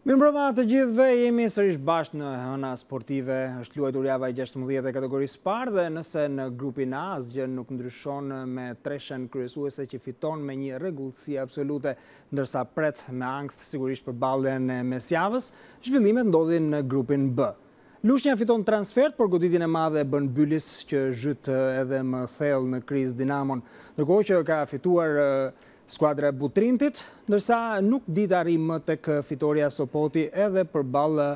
Mirëmbrëma të gjithëve, jemi sërish bashkë në hëna sportive, është luajtur java e 16 e kategorisë parë dhe nëse në grupin A asgjë nuk ndryshon me treshen kryesuese që fiton me një rregullsi absolute, ndërsa pret me ankth sigurisht për balljen e mesjavës, zhvillimet ndodhin në grupin B. Lushnja fiton transfert, por goditjen e madhe bën Bylis që zhyt edhe më thellë në krizë Dinamon, ndërkohë që ka fituar skuadra e Butrintit, ndërsa nuk dit arrim më tek fitoria Sopoti edhe përballë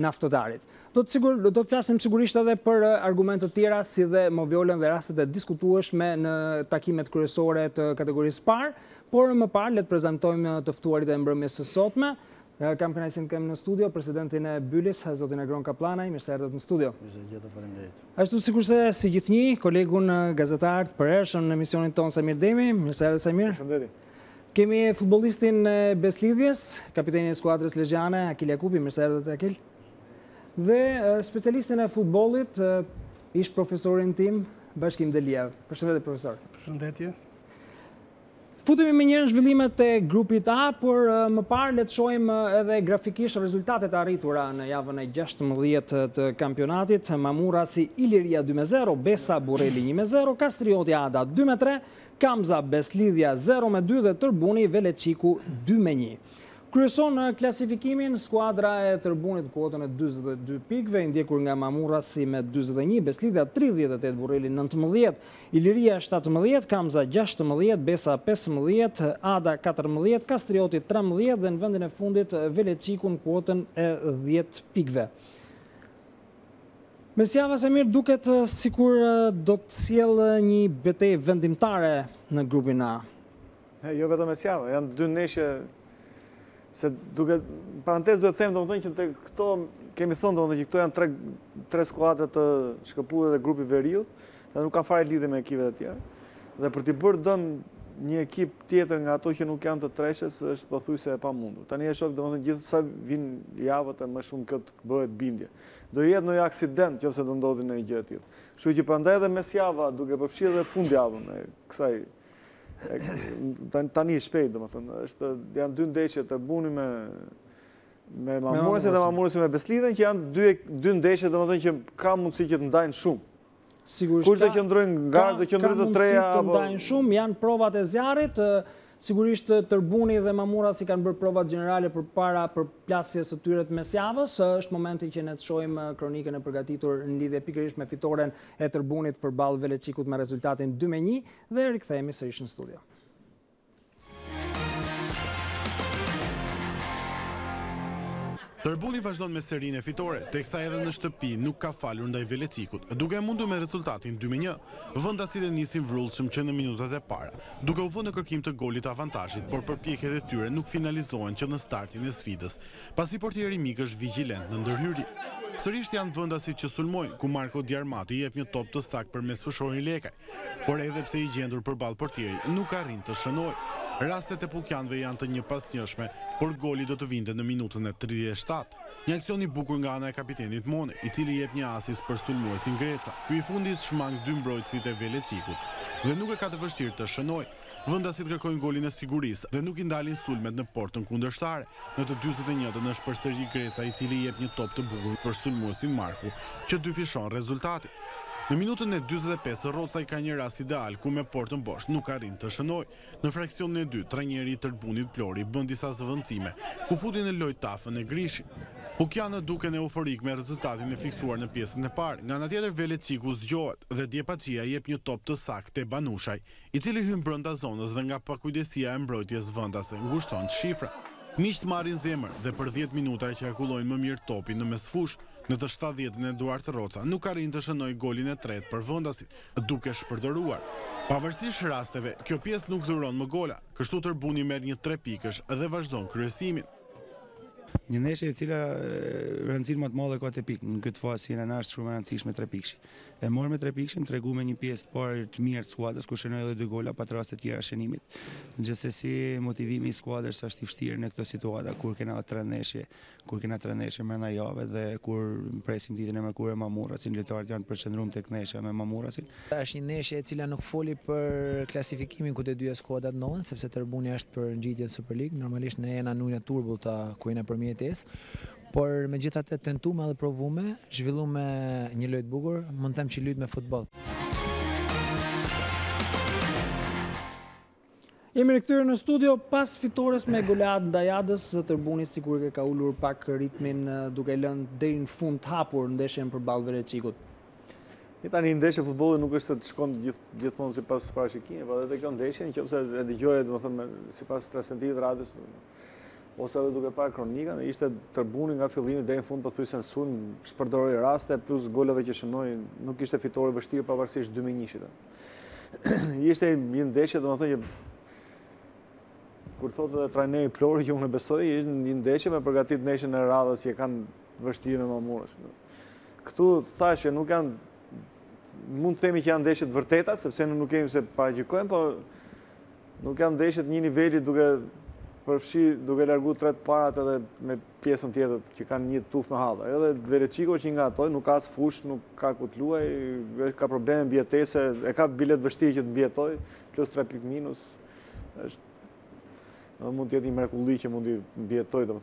Naftotarit. Do të flasim sigurisht edhe për argumente të tjera si dhe Moviolen dhe rastet e diskutueshme në takimet kryesore të kategorisë parë, por më parë le të prezantojmë të ftuarit e mbrëmjes së sotme. Kam kënaqësinë të kem në studio presidentin e Bylis, zotin Agron Kaplanaj, mirë se erdhët në studio. Ashtu sikurse si gjithnjë, kolegun gazetar të përhershëm në emisionin tonë Samir Demi, mirë se erdhët Samir. Kemi futbollistin e Beslidhjes, kapitenin e skuadrës Lezhane, Akil Jakupi, mirë se erdhët Akil. Dhe specialistin e futbollit, ish profesorin tim, Bashkim Delia. Përshëndetje profesor. Përshëndetje. Futemi me njërë në zhvillimet e grupit A, por më parë le të shohim edhe grafikisht rezultatet arritura në javën e 16 të kampionatit. Mamurasi Iliria 2-0, Besa Bureli 1-0, Kastrioti Ada 2-3, Kamza Beslidhja 0-2 dhe Tërbuni Veleqiku 2-1. Kryeson në klasifikimin, skuadra e Tërbunit kuotën e 42 pikëve, ndjekur nga Mamurasi me 41, Beslidhja 38, Bureli 19, Iliria 17, Kamza 16, Besa 15, Ada 14, Kastrioti 13 dhe në vendin e fundit Veleqiku në kuotën e 10 pikëve. Mesjava Samir duket sikur do të sjellë një betejë vendimtare në grupin A. Jo vetëm Mesjava, janë dy neshje. Se duke parantez duhet them domethënë që këto kemi thënë domethënë që këto janë tre skuadra të shkëputjet e grupit veriut, dhe nuk ka fare lidhje me ekipet e tjera. Dhe për t'i bërë dëm një ekip tjetër nga ato që nuk janë të treshës është pothuajse e pamundur. Tani e shoh domethënë gjithë sa vinë javët e më shumë këtë bëhet bindje. Do jetë ndonjë aksident nëse do ndodhi ndonjë gjë e tillë. Kështu që prandaj edhe mesjava duke përfshirë edhe fundjavën e kësaj tani shpejt, domethënë, janë dy ndeshje Tërbuni me Mamurasin dhe Mamurasin me Beslidhen, që janë dy ndeshje, domethënë, që ka mundësi që të ndajnë shumë. Kush do qëndrojnë garë, do qëndrojnë të treja apo të ndajnë shumë, janë provat e zjarrit. Sigurisht Tërbuni dhe Mamurasi kanë bërë provat gjenerale përpara përplasjes së tyre të mesjavës. Është momenti që ne të shohim kronikën e përgatitur në lidhje pikërisht me fitoren e Tërbunit përballë Veleqikut me rezultatin 2-1 dhe rikthehemi sërish në studio. Tërbuni vazhdon me serinë e fitore, teksa edhe në shtëpi nuk ka falur ndaj Veleqikut, duke mundur me rezultatin 2-1. Vendasit e nisin vrullshëm që në minutat e para, duke u vënë në kërkim të golit avantazhit, por përpjekjet e tyre nuk finalizohen që në startin e sfidës, pasi portieri mik është vigjilent në ndërhyrje. Sërisht janë vendasit që sulmojnë, ku Marko Djarmati jep një top të saktë përmes fushorin Lekaj, por edhe pse i gjendur përballë portierit, nuk arrin të shënojë. Rastet e Pukjanëve janë të njëpasnjëshme, por goli do të vinte në minutën e 37. Një aksion i bukur nga ana e kapitenit Mone, i cili jep një asis për sulmuesin Greca. Ky i fundit shmang dy mbrojtësit e Veleqikut dhe nuk e ka të vështirë të shënojë. Vendasit kërkojnë golin e sigurisë dhe nuk i ndalin sulmet në portën kundërshtare. Në të 41-ën është përsëri Greca, i cili jep një top të bukur për sulmuesin Marku, që dyfishon rezultatin. Në minutën e 45, Roca i ka një rast ideal ku me portën bosh nuk arrin të shënoj. Në fraksionin e 2, trajneri i Tërbunit Plori bën disa zëvendësime, ku futi në lojë tafën e Grishi. Pukjanët duken euforik me rezultatin e fiksuar në pjesën e parë. Nga ana tjetër Veleqiku zgjohet dhe Djepaçia jep një top të saktë te Banushaj, i cili hyn brenda zonës dhe nga pakujdesia e mbrojtjes vendase ngushton shifra. Miqt marrin zemër dhe për 10 minuta qarkullojnë më mirë topin në mesfush. Në të 70-ën Eduard Roca nuk arrin të shënoj golin e tretë për vendasit, duke shpërdoruar. Pavarësisht rasteve, kjo pjesë nuk dhuron më gola, kështu Tërbuni merr një 3 pikësh dhe vazhdon kryesimin. Një ndeshje e cila rëndësinë më të madhe ka te pikë në këtë fazë si në është shumë e rëndësishme 3 pikësh. E morë me 3 pikëshim, tregu me një pjesë të parë të mirë të skuadrës, ku shënoi edhe 2 gola pa raste të tjera shënimit. Gjithsesi motivimi i skuadrës është i vështirë në këtë situatë kur kena 3 ndeshje brenda jave dhe kur presim ditën e mërkurë Mamurasin, lojtarët janë përqendruar tek ndeshja me Mamurasin. Është një ndeshje e cila nuk foli për klasifikimin ku të dyja skuadrat ndodhen, sepse Tërbuni është për ngjitjen Super League. Normalisht ne jena në ujin e turbull ta ku jena përmjet kujtesë, por megjithatë tentuame dhe provuame, zhvilluame një lojë të bukur, mund të them që luajmë me futboll. Jemi rikthyer në studio pas fitores me goleadë ndaj Adës, Tërbuni sigurisht ka ulur pak ritmin duke lënë deri në fund të hapur ndeshjen përballë Velecikut. Tani ndeshja futbolli nuk është se të shkon gjithmonë sipas parashikimit, por edhe kjo ndeshje nëse e dëgjoje domethënë sipas transmetimit të radios ose edhe duke parë kronikën, ishte Tërbuni nga fillimi deri në fund pothuajse në sulm, shpërdoroi raste plus golave që shënoi, nuk ishte fitore vështirë pavarësisht 2-1-shit. Ishte një ndeshje domethënë që kur thotë edhe trajneri Plori që unë e besoj, ishte një ndeshje me përgatit ndeshjen e radhës që kanë vështirë me Mamurës. Këtu thashë nuk janë, mund të themi që janë ndeshjet vërteta, sepse nuk kemi se paraqikojmë, por nuk janë ndeshjet një niveli duke largu 3 parat edhe me pjesën tjetër që kanë një tuf me halla. Edhe Veleciko që nga ato, nuk ka as fush, nuk ka ku të luaj, ka probleme mbjetese, e ka bilet vështirë që të mbjetoj, plus 3 pik minus. Mund të jetë një mrekulli që mund të mbjetoj në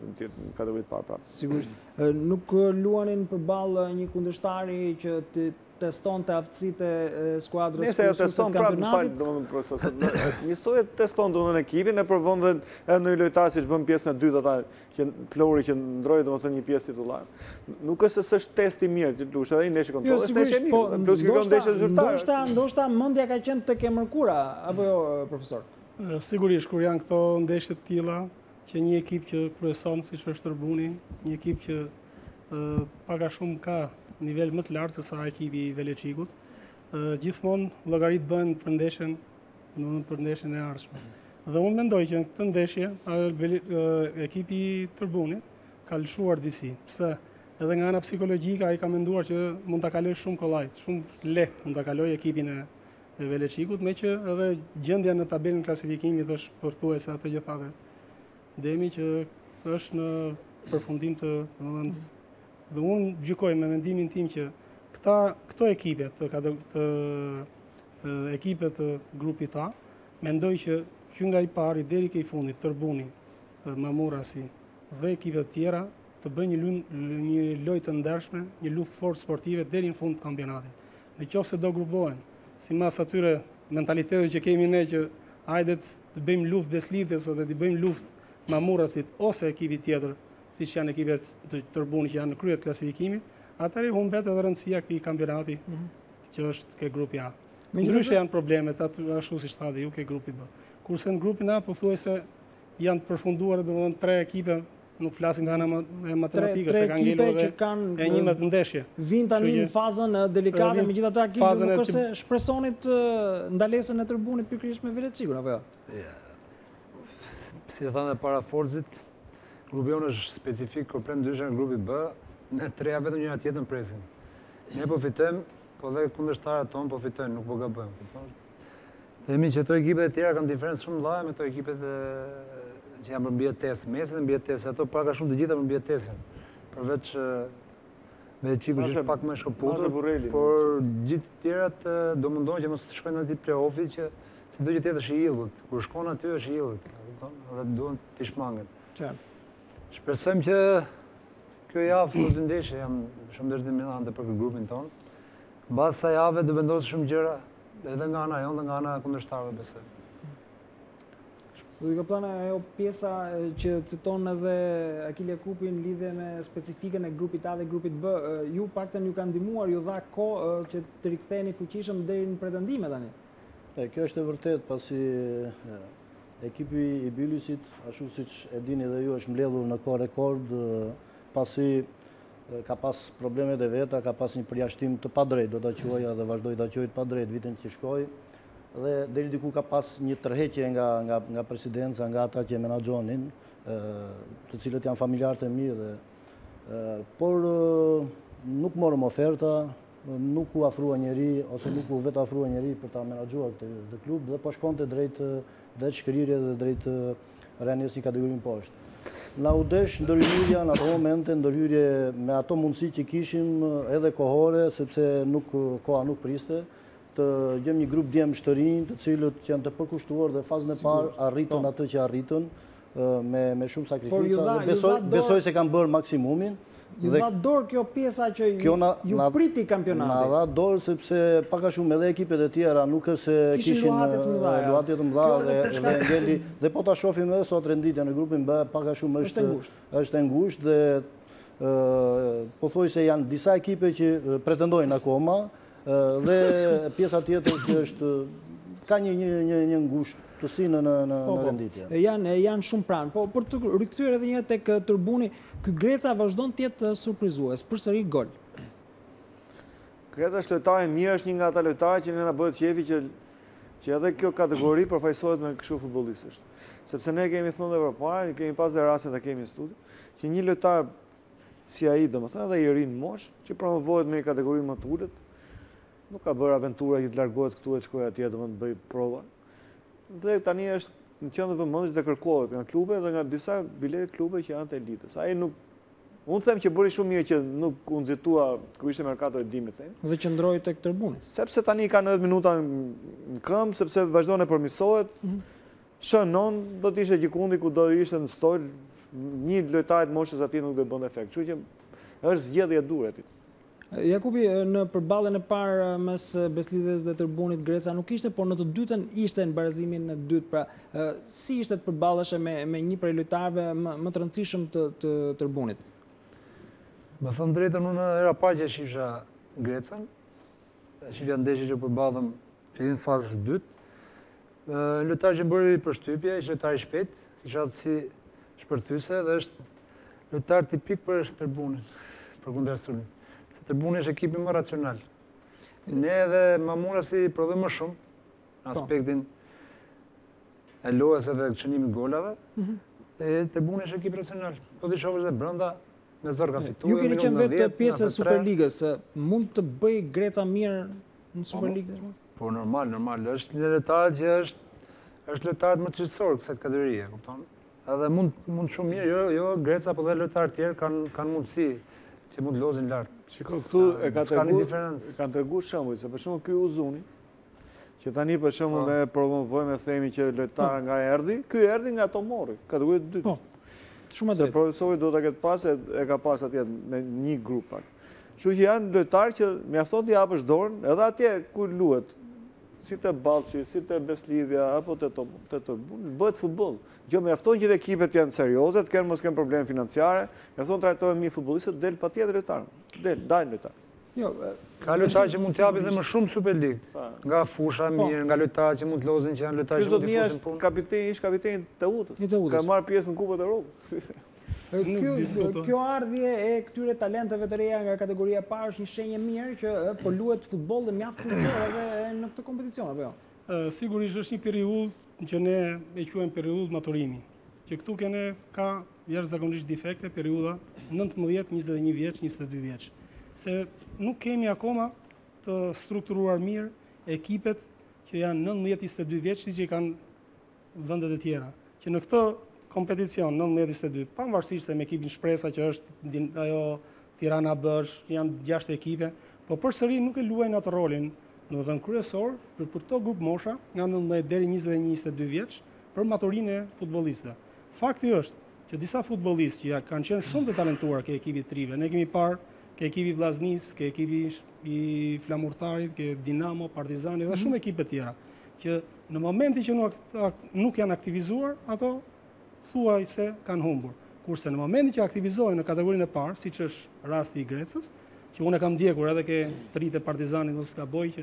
kategoritë parë prapë. Sigurisht. Nuk luanin përballë një kundërshtari që të teston të aftësitë e skuadrës kryesore të kampionatit. Njësoj të teston domethënë ekipin, e provon dhe edhe në lojtar siç bën pjesën e dytë ata që Plori që ndroi domethënë një pjesë titullar. Nuk është se është test i mirë që lush edhe një ndeshje kontroll, është ndeshje mirë, plus që kjo ndeshje zyrtare. Ndoshta mendja ka qenë tek Emërkura apo jo, profesor? Sigurisht, kur janë këto ndeshje të tilla, që një ekip që kryeson siç është Tërbuni, një ekip që pak a shumë ka nivel më të lartë se sa ekipi i Velecikut, gjithmonë llogarit bëhen për ndeshjen e ardhshme. Dhe unë mendoj që në këtë ndeshje ekipi i Tërbunit ka lëshuar disi. Pse? Edhe nga ana psikologjike ai ka menduar që mund ta kaloj shumë kollajt, shumë lehtë mund ta kaloj ekipin e Velecikut, me që edhe gjendja në tabelën klasifikimit është pothuajse atë që thatë Demi që është në përfundim të dhe unë gjykoj me mendimin tim që këto ekipe ekipet të grupit A, mendoj që nga i pari deri ke i fundit, Tërbuni, Mamurasi dhe ekipet tjera të bëjnë një lojë të ndershme, një luftë fort sportive deri në fund të kampionatit. Në qoftë se do grupohen si mas atyre mentalitetet që kemi ne që hajdet të bëjmë luftë Beslidhes ose të bëjmë luftë Mamurasit ose ekipit tjetër, siç janë ekipet të Tërbunit që janë në krye të klasifikimit, atëherë humbet edhe rëndësia këtij kampionati që është ke grupi A. Ndryshe janë problemet ashtu siç thatë ju ke grupi B. Kurse në grupin A pothuajse janë të përfunduar domethënë 3 ekipe, nuk flasim nga ana e matematikës, se kanë ngelur edhe e 11 ndeshje. Vinë tani në fazën delikate, megjithatë ekipi nuk është se shpresonit ndalesën e Tërbunit pikërisht me Velecikun apo jo? Si e thanë para Forzit, grupi jonë është specifik komplet ndryshe nga grupi B, ne treja vetëm njëra tjetrën presim. Ne po fitojmë, po dhe kundërshtarët tonë po fitojnë, nuk po gabojmë. Themi që ato ekipet e tjera kanë diferencë shumë të mëdha me ato ekipet që janë përmbi test, mesin mbi test, ato pak a shumë të gjitha përmbi testin. Përveç Velecikut që është pak më shkëputur, por gjithë të tjerat do mundohen që mos të shkojnë në ditë play-offit që si do që tjetë është i illit. Kur shkon aty është i illit, dhe duhen të shmangen. Shpresojmë që kjo javë këto 2 ndeshje janë shumë determinante për grupin tonë. Mbas kësaj jave do vendosë shumë gjëra, edhe nga ana jonë dhe nga ana kundërshtarëve besoj. Do i ka plana ajo pjesa që citon edhe Akil Jakupi në lidhje me specifikën e grupit A dhe grupit B. Ju paktën ju ka ndihmuar, ju dha kohë që të riktheheni fuqishëm deri në pretendime tani. Kjo është e vërtet, pasi ekipi i Bylisit, ashtu siç e dini dhe ju, është mbledhur në kohë rekord, pasi ka pas problemet e veta, ka pas një përjashtim të padrejt, do ta quaja dhe vazhdoi ta quajë të padrejt vitin që shkoi. Dhe deri diku ka pas një tërheqje nga presidenca, nga ata që menaxhonin, të cilët janë familjarët e mi por nuk morëm oferta, nuk u afrua njeri ose nuk u vetë afrua njeri për ta menaxhuar këtë klub dhe po shkonte drejt shkrirje dhe drejt rënies një kategorinë poshtë. Na u desh ndërhyrja në ato momente, ndërhyrje me ato mundësi që kishim edhe kohore, sepse koha nuk priste, të gjejmë një grup djemë të rinj, të cilët janë të përkushtuar dhe fazën e parë arritën atë që arritën. me shumë sakrifica. Besoj se kanë bërë maksimumin. Ju dha dorë kjo pjesa që ju priti kampionati? Na dha dorë sepse paka shumë edhe ekipet e tjera nuk është se kishin luatje të mëdha dhe po ta shohim edhe sot renditja në grupin B paka shumë është e ngushtë dhe po thoj se janë disa ekipe që pretendojnë akoma dhe pjesa tjetër që është ka një ngushtësi në renditje. Janë shumë pranë, po për të rikthyer edhe një herë tek Tërbuni, ky Greca vazhdon të jetë surprizues, përsëri gol. Greca është lojtari mirë, është një nga ata lojtarë që ne na bëhet qefi që edhe kjo kategori përfaqësohet me kështu futbollistësh. Sepse ne kemi thënë edhe përpara, kemi pas dhe raste të kemi në studio, që një lojtar si ai, domethënë edhe i ri në moshë, që promovohet me një kategori më të ulët, nuk ka bërë aventura që të largohet këtu e të shkojë atje domethënë të bëj prova. Dhe tani është në qendër vëmendjes dhe kërkohet nga klube dhe nga disa bilete klube që janë të elitës. Ai nuk unë them që bëri shumë mirë që nuk u nxitua kur ishte merkato e dimrit thënë. Dhe qëndroi tek Tërbuni. Sepse tani ka 90 minuta në këmbë, sepse vazhdon e përmirësohet. Shënon do të ishte gjikundi ku do ishte në stol, një lojtar të moshës atij nuk do të bënte efekt. Kështu që është zgjedhje e durë aty. Jakubi, në përballjen e parë mes Beslidhes dhe Tërbunit Greca nuk ishte, por në të dytën ishte në barazimin e dytë. Pra, si ishte të përballeshe me një prej lojtarëve më të rëndësishëm të Tërbunit? Me thënë drejtën, unë era parë që shifsha Grecën, shifja ndeshje që përballëm fillim fazës dytë. Lojtar që bëri përshtypje, ishte lojtar i shpejt, kisha atësi shpërthyese dhe është lojtar tipik për Tërbunin, për kundërshturin. Tërbuni është ekipi më racional. Ne edhe Mamura si prodhojmë më shumë në aspektin e lojës edhe çënimit golave. Tërbuni është ekip racional. Po ti shohësh edhe brenda me zor ka fituar. Ju keni qenë vetë pjesë e Superligës, mund të bëj Greca mirë në Superligë? Po normal. Është një lojtar që është lojtar më cilësor kësaj kategorie, kupton? Edhe mund shumë mirë, jo Greca, por edhe lojtarë tjerë kanë mundësi që mund lozin lartë. Shiko, këtu e kanë tregu shembuj, se për shembull ky Uzuni, që tani për shembull ne promovojmë themi që lojtar nga erdhi, ky erdhi nga Tomori, kategori e dytë. Po. Shumë drejt. Profesori do ta ketë pas e ka pas atje në një grup pak. Kështu që janë lojtarë që mjafton t'i japësh dorën, edhe atje ku luhet, si te Ballçi, si te Beslidhja apo te Tërbuni, bëhet futboll. Jo mjafton që ekipet janë serioze, të kenë mos kanë probleme financiare, mjafton trajtohen mirë futbollistët, del patjetër lojtar. Dalin lojtar. Jo, ka lojtarë që mund të japin edhe më shumë Superligë. Nga fusha mirë, nga lojtarë që mund të lozin që janë lojtarë që mund të fusin punë. Kapiteni të Utës. Ka marrë pjesë në Kupën e Evropës. Kjo ardhje e këtyre talenteve të reja nga kategoria e parë është një shenjë mirë që po luhet futboll dhe mjaft cilësor edhe në këtë kompeticion apo jo? Sigurisht është një periudhë që ne e quajmë periudhë maturimi. Që këtu ka jashtëzakonisht defekte periudha 19, 21 vjeç, 22 vjeç. Se nuk kemi akoma të strukturuar mirë ekipet që janë 19, 22 vjeç, siç i kanë vendet e tjera. Që në këtë kompeticion 19-22, pavarësisht se me ekipin Shpresa që është ajo Tirana Bësh, janë 6 ekipe, po përsëri nuk e luajnë atë rolin, domethënë kryesor për këto grup mosha nga 19 deri 21-22 vjeç për maturinë e futbollistëve. Fakti është që disa futbollistë që kanë qenë shumë të talentuar ke ekipi Trive, ne kemi parë ke ekipi Vllaznis, ke ekipi i Flamurtarit, ke Dinamo, Partizani dhe shumë ekipe tjera, që në momentin që nuk janë aktivizuar, ato thuaj se kanë humbur. Kurse në momentin që aktivizohen në kategorinë e parë, siç është rasti i Grecës, që unë e kam ndjekur edhe ke tritë e Partizanit mos ka boj që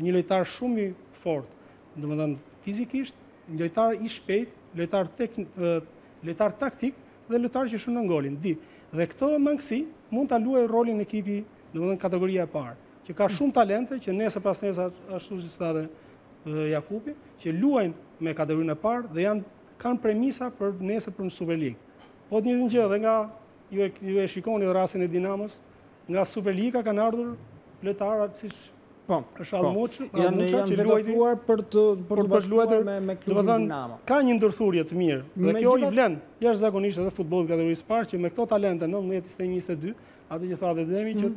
një lojtar shumë i fortë, domethënë fizikisht, një lojtar i shpejt, lojtar taktik dhe lojtar që shënon golin. Dhe këto mangësi mund ta luajë rolin në ekipi, domethënë kategoria e parë, që ka shumë talente që nesër pas nesër ashtu si stade Jakubi, që luajnë me kategorinë e parë dhe kanë premisa për nesër për në Superligë. Po të njëjtën gjë edhe nga ju e shikoni rastin e Dinamos, nga Superliga kanë ardhur lojtarë siç është Almuçi, janë vetëfuar për të bashkuar me klubin Dinamo. Ka një ndërthurje të mirë dhe kjo i vlen jashtëzakonisht edhe futbollit kategorisë parë që me këto talente 19-22, atë që tha dhe Demi që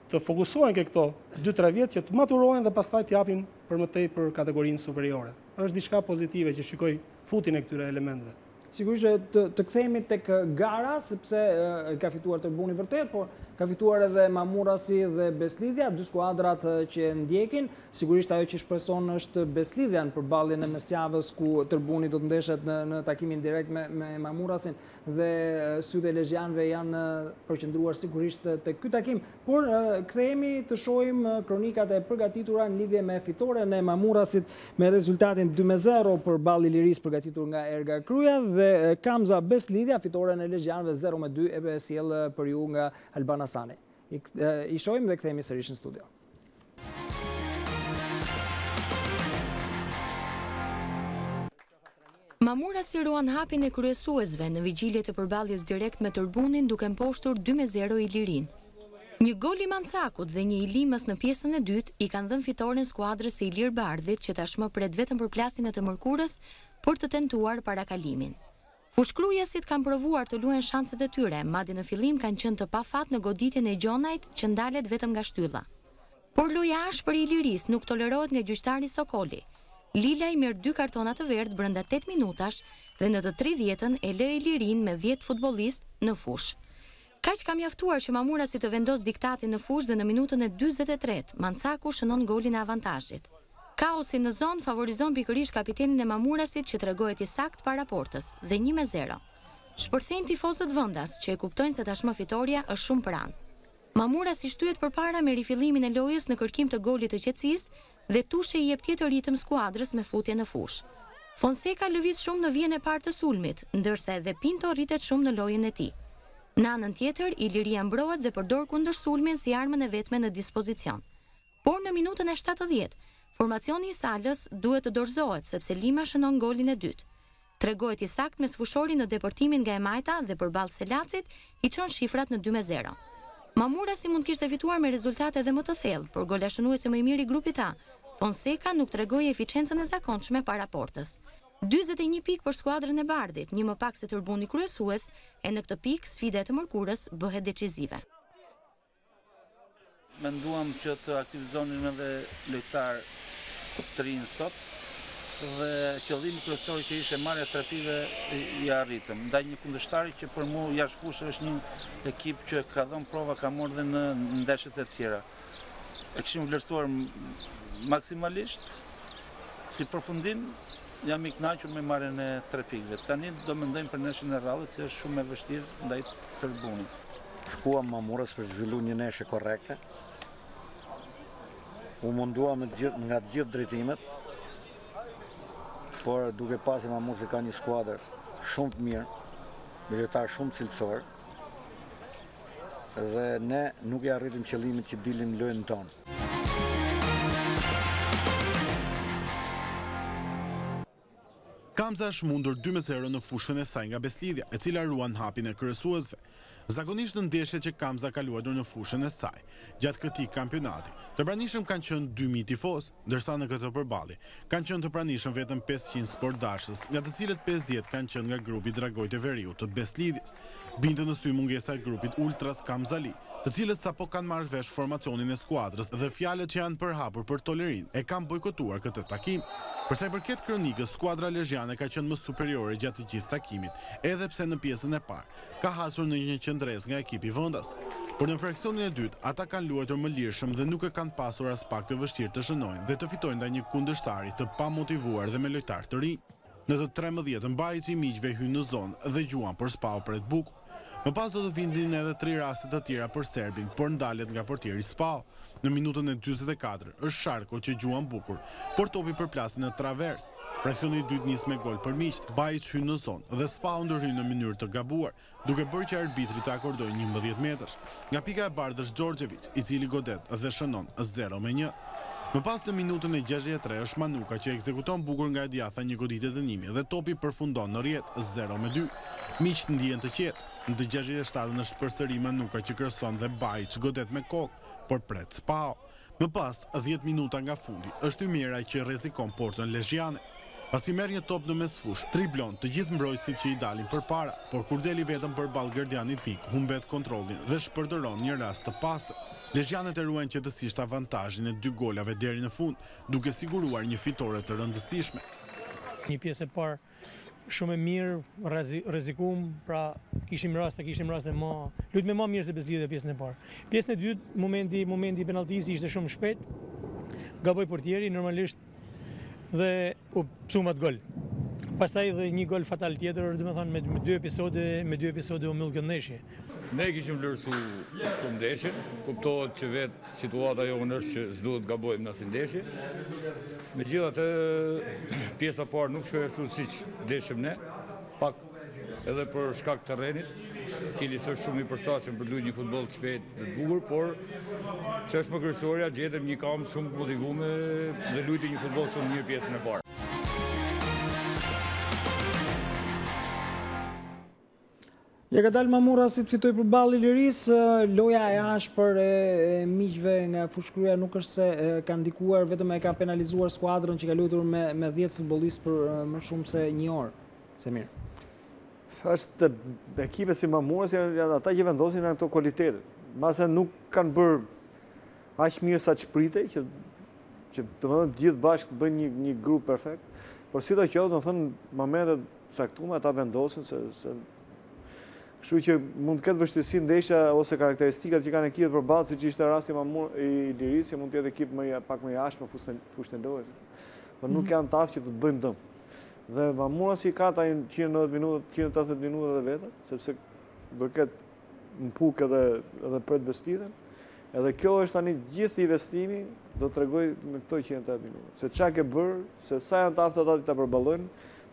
të fokusohen ke këto 2-3 vjet që të maturohen dhe pastaj të japin për më tej për kategorinë superiore. Është diçka pozitive që shikoj futin e këtyre elementeve. Sigurisht të kthehemi tek gara, sepse ka fituar Tërbuni vërtet, por ka fituar edhe Mamurasi dhe Beslidhja, dy skuadrat që ndjekin. Sigurisht ajo që shpreson është Beslidhja në përballjen e mesjavës ku Tërbuni do të ndeshet në takimin direkt me Mamurasin dhe sytë e lezhianëve janë përqendruar sigurisht tek ky takim. Por kthehemi të shohim kronikat e përgatitura në lidhje me fitoren e Mamurasit me rezultatin 2-0 përballë Ilirisë përgatitur nga Erga Kryja dhe Kamza Beslidhja fitoren e lezhianëve 0-2 e sjell për ju nga Albana Sani. I shohim dhe kthehemi sërish në studio. Mamurasi ruan hapin e kryesuesve në vigjiljet e përballjes direkt me Tërbunin duke mposhtur 2-0 Ilirin. Një gol i Mancakut dhe një i Limës në pjesën e dytë i kanë dhënë fitoren skuadrës së Ilir Bardhit që tashmë pret vetëm për plasin e të Mërkurës për të tentuar parakalimin. Fushkruesit kanë provuar të luajnë shanset e tyre, madje në fillim kanë qenë të pafat në goditjen e Gjonajt që ndalet vetëm nga shtylla. Por loja ashpër e Iliris nuk tolerohet nga gjyqtari Sokoli. Lila i merr 2 kartona të verdh brenda 8 minutash dhe në të 30-ën e lë Ilirin me 10 futbollistë në fushë. Kaq ka mjaftuar që Mamurasi të vendos diktatin në fushë dhe në minutën e 43 Mancaku shënon golin e avantazhit. Kaosi në zonë favorizon pikërisht kapitenin e Mamurasit që tregohet i sakt para portës dhe 1-0. Shpërthejnë tifozët vendas që e kuptojnë se tashmë fitoria është shumë pranë. Mamurasi shtyhet përpara me rifillimin e lojës në kërkim të golit të qetësisë dhe Tushe i jep tjetër ritëm skuadrës me futje në fushë. Fonseca lëviz shumë në vijën e parë të sulmit, ndërsa edhe Pinto rritet shumë në lojën e tij. Në anën tjetër, Iliria mbrohet dhe përdor kundër sulmin si armën e vetme në dispozicion. Por në minutën e 70, formacioni i Salës duhet të dorëzohet sepse Lima shënon golin e dytë. Tregohet i sakt me sfushori në deportimin nga e Majta dhe përballë Selacit i çon shifrat në 2-0. Mamurasi mund kishte fituar me rezultate edhe më të thellë, por golashënuesi më i miri i grupit A, Fonseca nuk tregoi eficiencën e zakonshme para portës. 41 pikë për skuadrën e Bardhit, një më pak se Tërbuni kryesues, e në këtë pikë sfida e të Mërkurës bëhet decizive. Menduam që të aktivizonin edhe lojtar të rinj sot dhe qëllimi kryesor që ishte marrja e 3 pikëve i arritëm. Ndaj një kundërshtari që për mua jashtë fushë është një ekip që ka dhënë prova, ka marrë dhe në ndeshjet e tjera. E kishim vlerësuar maksimalisht, si përfundim jam i kënaqur me marrjen e 3 pikëve. Tani do mendojmë për ndeshjen e radhës se është shumë e vështirë ndaj Tërbunit. Shkuam Mamurës për të zhvilluar një ndeshje korrekte. U munduam nga të gjithë drejtimet, por duke pasi Mamurës ka një skuadër shumë të mirë, me lojtarë shumë cilësor, dhe ne nuk e arritëm qëllimin që dilim lojën tonë. Kamza është mundur 2-0 në fushën e saj nga Beslidhja, e cila ruan hapin e kryesuesve. Zakonisht në ndeshje që Kamza ka luajtur në fushën e saj, gjatë këtij kampionati, të pranishëm kanë qenë 2000 tifoz, ndërsa në këtë përballje kanë qenë të pranishëm vetëm 500 sportdashës, nga të cilët 50 kanë qenë nga grupi Dragojt e Veriut të Beslidhjes. Binte në sy mungesa e grupit Ultras Kamzali, të cilët sapo kanë marrë vesh formacionin e skuadrës dhe fjalët që janë përhapur për Tolerin e kanë bojkotuar këtë takim. Përsa i përket kronikës, skuadra lezhiane ka qenë më superiore gjatë të gjithë takimit, edhe pse në pjesën e parë ka hasur në një qendres nga ekipi vendas. Por në fraksionin e dytë, ata kanë luajtur më lirshëm dhe nuk e kanë pasur as pak të vështirë të shënojnë dhe të fitojnë ndaj një kundërshtari të pamotivuar dhe me lojtar të rinj. Në të 13-ën Bajici i miqve hyn në zonë dhe gjuan për Spau për të bukur. Më pas do të vindin edhe 3 raste të tjera për Serbin, por ndalet nga portieri Spau. Në minutën e 44 është Sharko që gjuan bukur, por topi përplasin në travers. Fraksioni i dytë nis me gol për miqt, Bajic hyn në zonë dhe Spau ndërhyn në mënyrë të gabuar, duke bërë që arbitri të akordojë 11 metrash. Nga pika e bardhë është Gjorgjevic, i cili godet dhe shënon 0-1. Më pas në minutën e 63 është Manuka që ekzekuton bukur nga e djatha një goditje dënimi dhe topi përfundon në rjet 0-2. Miqt ndihen të qetë. Në të 67 është përsëri Manuka që kreson dhe Bajic godet me kokë, por pret Spau. Më pas 10 minuta nga fundi është Ymera që rrezikon portën lezhiane. Pasi merr një top në mesfush, triblon të gjithë mbrojtësit që i dalin përpara, por kur deli vetëm përballë Gërdianit Pik, humbet kontrollin dhe shpërdoron një rast të pastër. Lezhianet e ruajnë qetësisht avantazhin e 2 golave deri në fund, duke siguruar një fitore të rëndësishme. Një pjesë e parë shumë e mirë, rrezikum, pra kishim raste më, lutme më mirë se Beslidhe pjesën e parë. Pjesën e dytë, momenti i penaltisë ishte shumë shpejt, gaboj portieri normalisht dhe u psumat gol. Pastaj dhe një gol fatal tjetër, do të thënë me dy episode u mbyll kjo ndeshje. Ne kishim vlerësu shumë ndeshjen, kuptohet që vetë situata jonë është që s'duhet gabojmë në asnjë ndeshje. Megjithatë, pjesa parë nuk shkoi ashtu siç deshëm ne, pak edhe për shkak të terrenit, i cili është shumë i përshtatshëm për luajtur një futboll të shpejt dhe të bukur, por ç'është më kryesorja, gjetëm një kamp shumë të motivuar dhe luajti një futboll shumë mirë pjesën e parë. Ja ka dalë Mamura si të fitoj për balë Ilirisë, loja e ashpër e miqve nga fushkryja nuk është se ka ndikuar, vetëm e ka penalizuar skuadrën që ka luajtur me 10 futbollistë për më shumë se një orë. Se mirë. Është ekipe si Mamura, janë ata që vendosin në këto kualitetet. Mase nuk kanë bërë aq mirë sa që pritej, që domethënë gjithë bashkë të bëjnë një grup perfekt, por sidoqoftë, domethënë momentet caktuara ata vendosin se kështu që mund të ketë vështirësi ndeshja ose karakteristikat që kanë ekipet përballë, siç ishte rasti i Ilirisë, që mund të jetë ekip pak më i ashpër, fushëndorës. Por nuk janë të aftë që të bëjnë dëm. Dhe Mamura si ka ta 190 minuta, 180 minuta dhe vetë, sepse do ketë në puk edhe pret Beslidhen. Edhe kjo është tani gjithë investimi do t'rregoj në këto 180 minuta. Se çka ke bërë, se sa janë të aftë ata që ta përballojnë,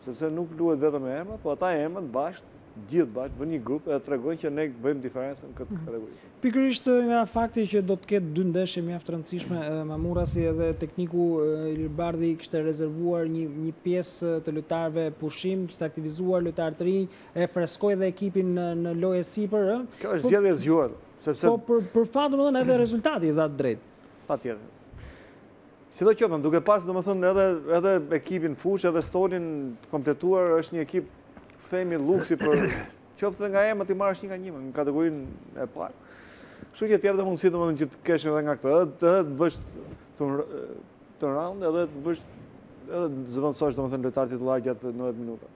sepse nuk luhet vetëm me emra, po ata emrat bashkë gjithë bashkë, bën një grup edhe tregojnë që ne bëjmë diferencën këtë kategori. Pikërisht nga fakti që do të ketë 2 ndeshje mjaft të rëndësishme, Mamura si edhe tekniku Ilir Bardhi kishte rezervuar një pjesë të lojtarëve pushim, kishte aktivizuar lojtarë të rinj, e freskoi dhe ekipin në lojë sipër, ë. Kjo është zgjedhje e zgjuar, sepse po për fat domethënë edhe rezultati i dha drejt. Patjetër. Sidoqoftë, duke pasur domethënë edhe ekipin fushë, edhe stolin të kompletuar, është një ekip themi luksi për qoftë nga emrat i marrësh një nga një në kategorinë e parë. Kështu që t'jep dhe mundësi domethënë që të kesh edhe nga këto, edhe të bësh turnaround, edhe të bësh edhe zëvendësosh domethënë lojtar titullar gjatë 90 minuta.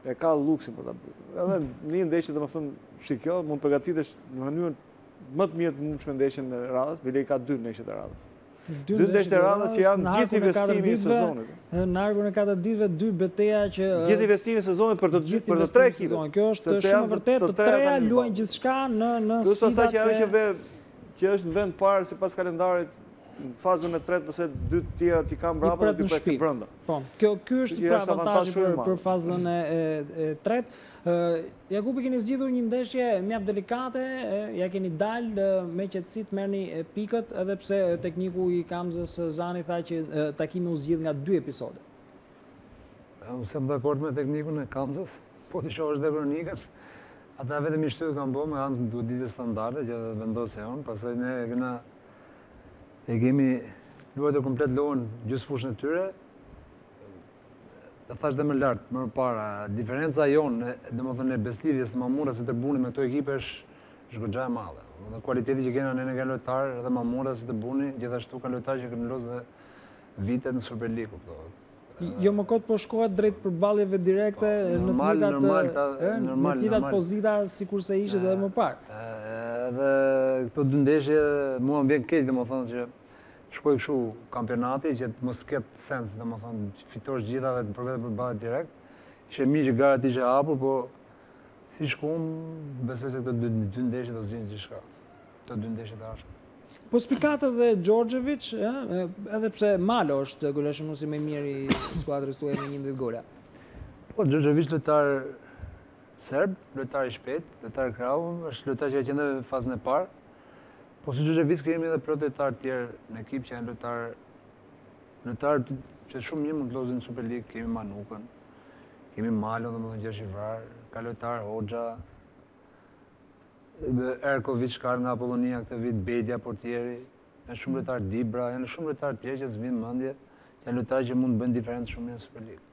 E ka luksin për ta bërë. Edhe në një ndeshje domethënë shikjo, mund përgatitesh në mënyrën më të mirë të mundshme ndeshjen e radhës, bile ka 2 ndeshje të radhës. 2 ndeshje të radhës që janë gjithë investimi i sezonit. Në arkun e 4 ditëve 2 betejë që gjithë investimi i sezonit për të 3 ekipet. Kjo është shumë e vërtetë, të treja luajnë gjithçka në sfidat. Që është në vend parë sipas kalendarit në fazën e tretë, përse 2 të tjera që kanë brapa dhe 2 presin brenda. Po, ky është pra avantazhi për fazën e tretë. Jakupi, keni zgjidhur një ndeshje mjaft delikate, ja keni dalë me qetësi të merrni pikët, edhe pse tekniku i Kamzës Zani tha që takimi u zgjidh nga 2 episode. Unë sem dakord me teknikun e Kamzës, po të shohësh dhe kronikën, ata vetëm i shtyllë kanë bo me anë të ditë standarde që vendosë e unë, pasaj ne e kemi luajtur komplet lojën gjysmë fushën e tyre. Të thash dhe më lartë, më para, diferenca jonë, domethënë e Beslidhjes, Mamura si Tërbuni me këto ekipe është goxha e madhe. Dhe kualiteti që kena ne kanë lojtarë, edhe Mamura si Tërbuni, gjithashtu kanë lojtarë që kanë lozë dhe vitet në Super League, kuptohet. Jo më kot po shkohet drejt përballjeve direkte në të pozita sikurse ishte edhe më parë. Edhe këto 2 ndeshje mua më vjen keq domethënë që shkoj kështu kampionati, që mos ketë sens, domethënë, fitosh gjitha dhe të përvetë përballje direkt. Ishte mirë që gara t'ishe hapur, po si shkum, besoj se këto 2 ndeshje do zgjidhin gjithçka. Këto 2 ndeshje të ardhshme. Po spikat edhe Đorđević, edhe pse Malo është goleshënuesi më i mirë i skuadrës tuaj me 11 gola. Po Đorđević lojtar serb, lojtar i shpejt, lojtar krau, është lojtar që ka qenë në fazën e parë. Po si Đorđević kemi edhe plot lojtarë tjerë në ekip që janë lojtarë që shumë mirë mund të lozin në Super League, kemi Manukën, kemi Malo, domethënë që është i vrarë, ka lojtarë Hoxha, Erković ka nga Apollonia këtë vit, Bedja portieri, janë shumë lojtarë Dibra, janë shumë lojtarë tjerë që s'vinë mendje, janë lojtarë që mund të bëjnë diferencë shumë në Super League.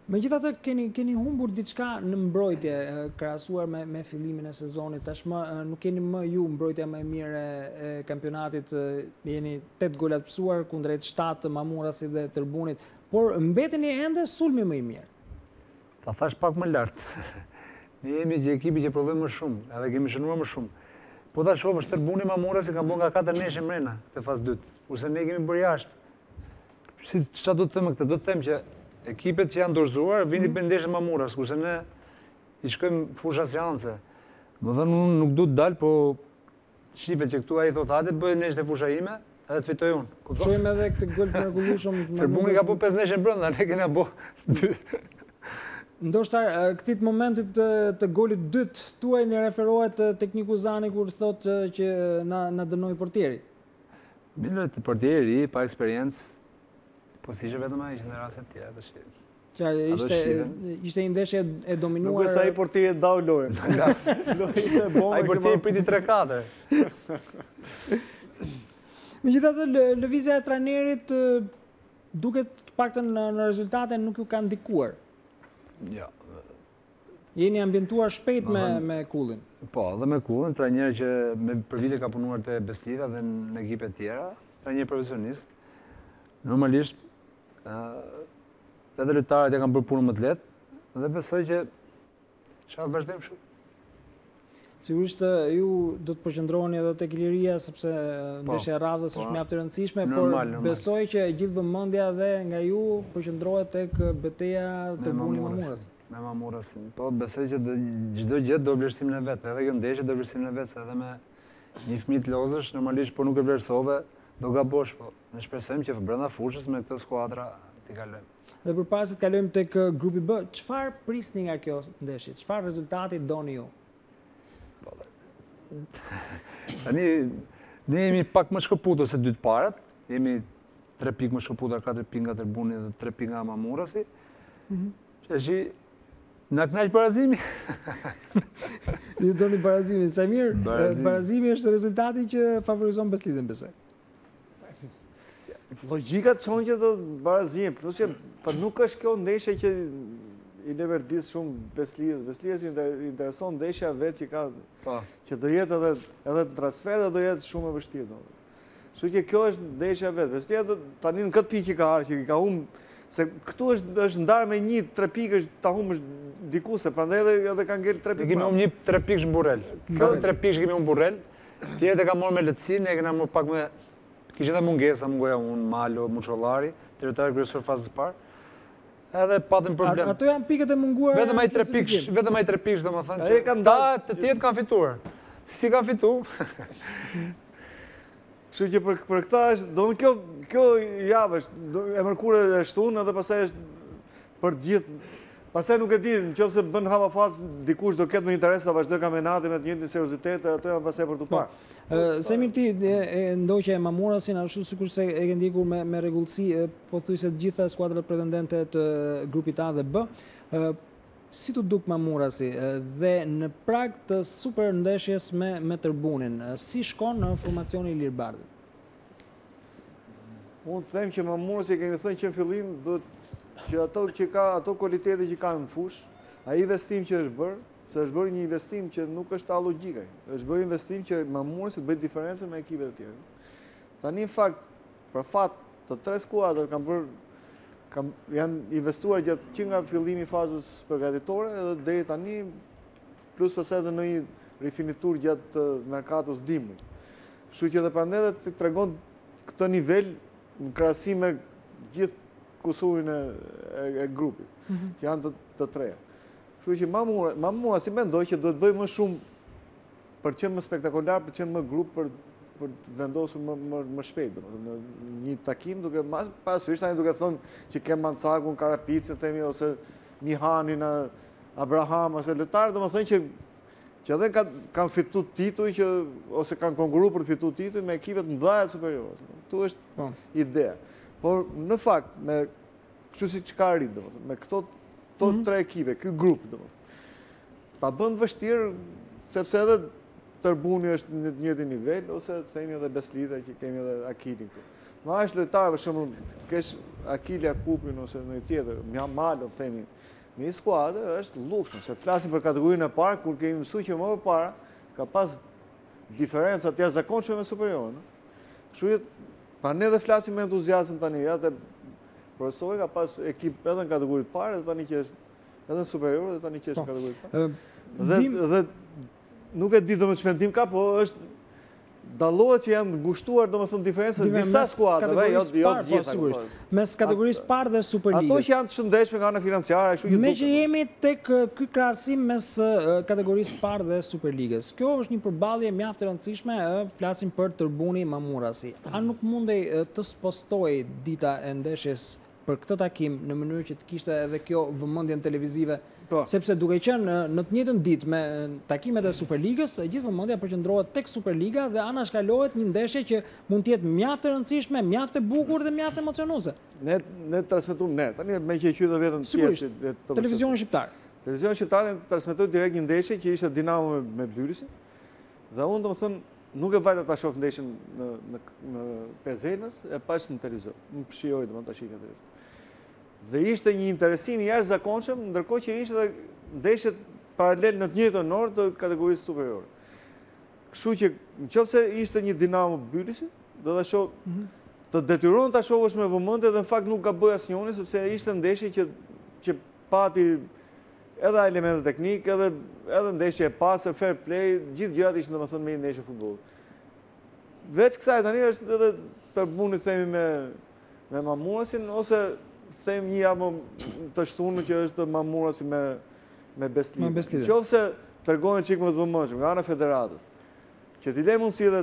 Megjithatë keni humbur diçka në mbrojtje krahasuar me fillimin e sezonit. Tashmë nuk keni më ju mbrojtja më e mirë e kampionatit, jeni 8 gola të psuar kundrejt 7 të Mamurasit dhe Tërbunit, por mbeteni ende sulmi më i mirë. Ta thash pak më lartë. Ne jemi që ekipi që prodhojmë më shumë, edhe kemi shënuar më shumë. Po ta shohësh Tërbuni Mamura si ka bën nga 4 neshe mrena te fazë 2, kurse ne kemi bërë jashtë. Si çfarë do të them këtë? Do të them që ekipet që janë dorëzuar vini për ndeshjen Mamuras, kurse ne i shkojmë fusha seance. Do thënë unë nuk du të dal, po shifet që këtu ai thotë hajde bëj neshë e fusha ime, edhe të fitoj unë. Shojmë edhe këtë gol të mrekullueshëm. Tërbuni ka bërë 5 neshe brenda, ne kena bërë 2. Ndoshta këtit momentit të golit dytë, tuaj në referohet tekniku Zani kur thotë që na dënoi portieri. Mirë, të portieri pa eksperiencë, po si që vetëm ai që në raste të tjera të shqip. Ishte një ndeshje e dominuar. Nuk e sa i portieri dau lojën. Ai portieri priti 3-4. Megjithatë, lëvizja e trajnerit duket paktën në rezultate nuk ju ka ndikuar. Ja. Jeni ambientuar shpejt me Kullin. Po, dhe me Kullin, trajner që për vite ka punuar të Bestida dhe në ekipe tjera, trajner profesionist. Normalisht, edhe lojtarët e kanë bërë punën më të lehtë, dhe besoj që shatë vazhdojmë shumë. Sigurisht ju do të përqendroheni edhe tek Iliria sepse ndeshja e radhës është mjaft e rëndësishme, por besoj që gjithë vëmendja dhe nga ju përqendrohet tek betejë Tërbuni Mamuras. Me Mamurasin. Po besoj që çdo gjë do vlerësimin e vet, edhe kjo ndeshje do vlerësimin e vet, se edhe me një fëmijë të lozësh normalisht po nuk e vlerësove, do gabosh, po ne shpresojmë që brenda fushës me këtë skuadra t'i kalojmë. Dhe përpara se të kalojmë tek grupi B, çfarë prisni nga kjo ndeshje? Çfarë rezultati doni ju? Tani, ne jemi pak më shkëputur se dy të parat, jemi 3 pikë më shkëputur, 4 pikë nga Tërbuni dhe 3 pikë nga Mamurasi, që shi, na knaq barazimi. Ju doni barazimin, sa mirë, barazimi është rezultati që favorizon Beslidën, besoj. Logjika të qonë që do barazim, plus që nuk është kjo ndeshje që i ne verdis shumë Beslidës. Beslidës i intereson ndeshja vetë që ka, që do jetë edhe transfer dhe do jetë shumë e vështirë. Kështu që kjo është ndeshja vetë. Beslidë tani në këtë pikë që ka arë, që ka humbë, se këtu është ndarë me 1-3 pikë, ta humbë është diku, se prandaj edhe ka ngellë 3 pikë. Kemi humbë 1-3 pikë në Burrel. Këtë 3 pikë kemi humbë Burrel, tjerët e ka morë me lehtësi, ne kena morë pak me... Kishtë edhe mungesa, mungoja unë, Malo, Muçollari, territori kryesor fazës parë. Edhe patëm problem. Ato janë pikët e munguar... Vetëm ai 3 pikë, do më thënë që... Të tjetë kanë fituar. Si kanë fitu? Kështu që për këta është... Do në kjo javë është, e mërkure e shtunë, edhe pasaj është për gjithë... Pasaj nuk e di, në qofë se bënë hapa fatës, dikush do ketë më interes të vazhdoj kampionati me të njëjtin seriozitet, ato janë pasaj për të parë. Semir ti, ndoqja e Mamurasin, ashtu sikur se e ke ndikur me rregullsi, po thuj se të gjitha skuadrat pretendente të grupit A dhe B, si të duk Mamurasi dhe në prag të super ndeshjes me Tërbunin, si shkon në formacioni i Lirbardit? Unë të them që Mamurasi kemi thënë që në fillim që ato kualitete që ka në fush, ai investim që është bërë, se është bërë një investim që nuk është alogjikaj. është bërë investim që Mamurasi të bëjë diferencën me ekipet të tjera. Tani në fakt, për fat të 3 skuadrat janë investuar gjatë që nga fillimi fazës përgatitore edhe deri tani, plus pas edhe në një rifinitur gjatë merkatos dimrit. Kështu që edhe prandaj të tregon këtë nivel në krahasim me gjithë kusurin e grupit, që janë të treja. Kështu që Mamurasi mendoj që do të bëjë më shumë për qenë më spektakular, për qenë më grup, për të vendosur më shpejt. Në një takim, pasërisht tani duke thonë që kem Mancakun, Karapicën, ose Mihanin, Abraham, ose lojtarë, do më thënë që edhe kanë fitu tituj, ose kanë konguru për të fitu tituj me ekipet mëdhaja superiore. Tu është ideja. Por në fakt, me kështu si që ka rritë, me këto 3 ekipe, kjo grupë, ta bëndë vështirë, sepse edhe Tërbuni është në njëti nivel, ose themi edhe Beslida, që kemi edhe Akilin këtu. Ma është lojtarë, për shumë, kesh Akili Akupin, ose në tjetër, Malo, themi, me i skuadë, është lukshme, se flasim për kategorinë e parë, kur kemi mësu që më për para, ka pas diferenca tja zakonshme me superiorën. Kështu pa ne dhe flasim me entuziasm tani, atë profesori ka pas ekip edhe në kategoritë parë, tani që është Edhe në superior dhe tani qesh në kategori. Dhe nuk e di dhe më çmendim ka, po është dallohet që janë ngushtuar domethënë diferencën disa skuadrave, jo të gjitha. Mes kategorisë parë dhe Superligës. Ato që janë të shëndetshme nga ana financiare, kështu që me që jemi tek ky krahasim mes kategorisë parë dhe Superligës. Kjo është një përballje mjaft e rëndësishme, flasim për Tërbuni Mamurasi. A nuk mundej të spostoj dita e ndeshjes për këtë takim në mënyrë që të kishte edhe kjo vëmendjen televizive? Sepse duke qenë në të njëjtën ditë me takimet e Superligës, gjithë vëmendja përqendrohet tek Superliga dhe anashkalohet një ndeshje që mund të jetë mjaft e rëndësishme, mjaft e bukur dhe mjaft emocionuese. Ne transmetojmë tani me që qytet vetëm thjesht televizioni shqiptar. Televizioni shqiptar transmetoi direkt një ndeshje që ishte Dinamo me Bylisin. Dhe unë domethënë nuk e vajta ta shoh ndeshjen në Pezenës, e pash në televizor. Më shijoj domethënë ta shikoj televizor. Dhe ishte një interesim i jashtëzakonshëm, ndërkohë që ishte edhe ndeshjet paralel në të njëjtën orë të kategorisë superiore. Kështu që nëse ishte një Dinamo Bylisi, do ta shoh të detyron ta shohësh me vëmendje dhe në fakt nuk gaboi asnjëri sepse ishte ndeshje që pati edhe elemente teknik, edhe ndeshje e pastër, fair play, gjithë gjërat ishin domethënë me një ndeshje futbolli. Veç kësaj tani është edhe Tërbuni themi me Mamurasin ose them një javë të shtunë që është Mamurasi me Beslidë. Qofse tregojnë çik më të vëmendshëm nga ana e federatës, që t'i lejë mundësi edhe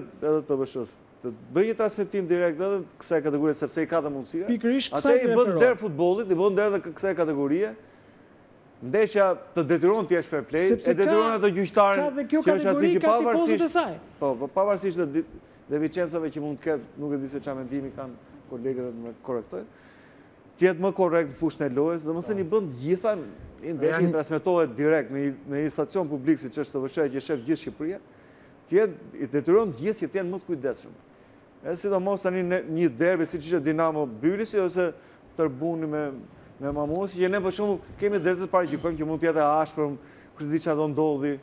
të BSH-s, të bëjë një transmetim direkt edhe kësaj kategorie sepse i ka të mundësia. Pikërisht kësaj i bën der futbollit, i bën der edhe kësaj kategorie. Ndeshja të detyron të jesh fair play, e detyron atë gjyqtarin që është aty që pavarësisht po pavarësisht dhe Vicencave që mund të ketë, nuk e di se çfarë mendimi kanë kolegët dhe më korrektojnë. Tjetë më korrekt në fushën e lojës, domethënë i bën të gjitha, ndeshja transmetohet direkt në një stacion publik siç është TVSH që shef gjithë Shqipëria, i detyron të gjithë që të jenë më të kujdesshëm. Edhe sidomos tani një derbi siç ishte Dinamo Bylisi ose Tërbuni me Mamurasi, që ne për shembull kemi drejtë të paragjykojmë që mund të jetë ashpër, kush di çfarë do ndodhi.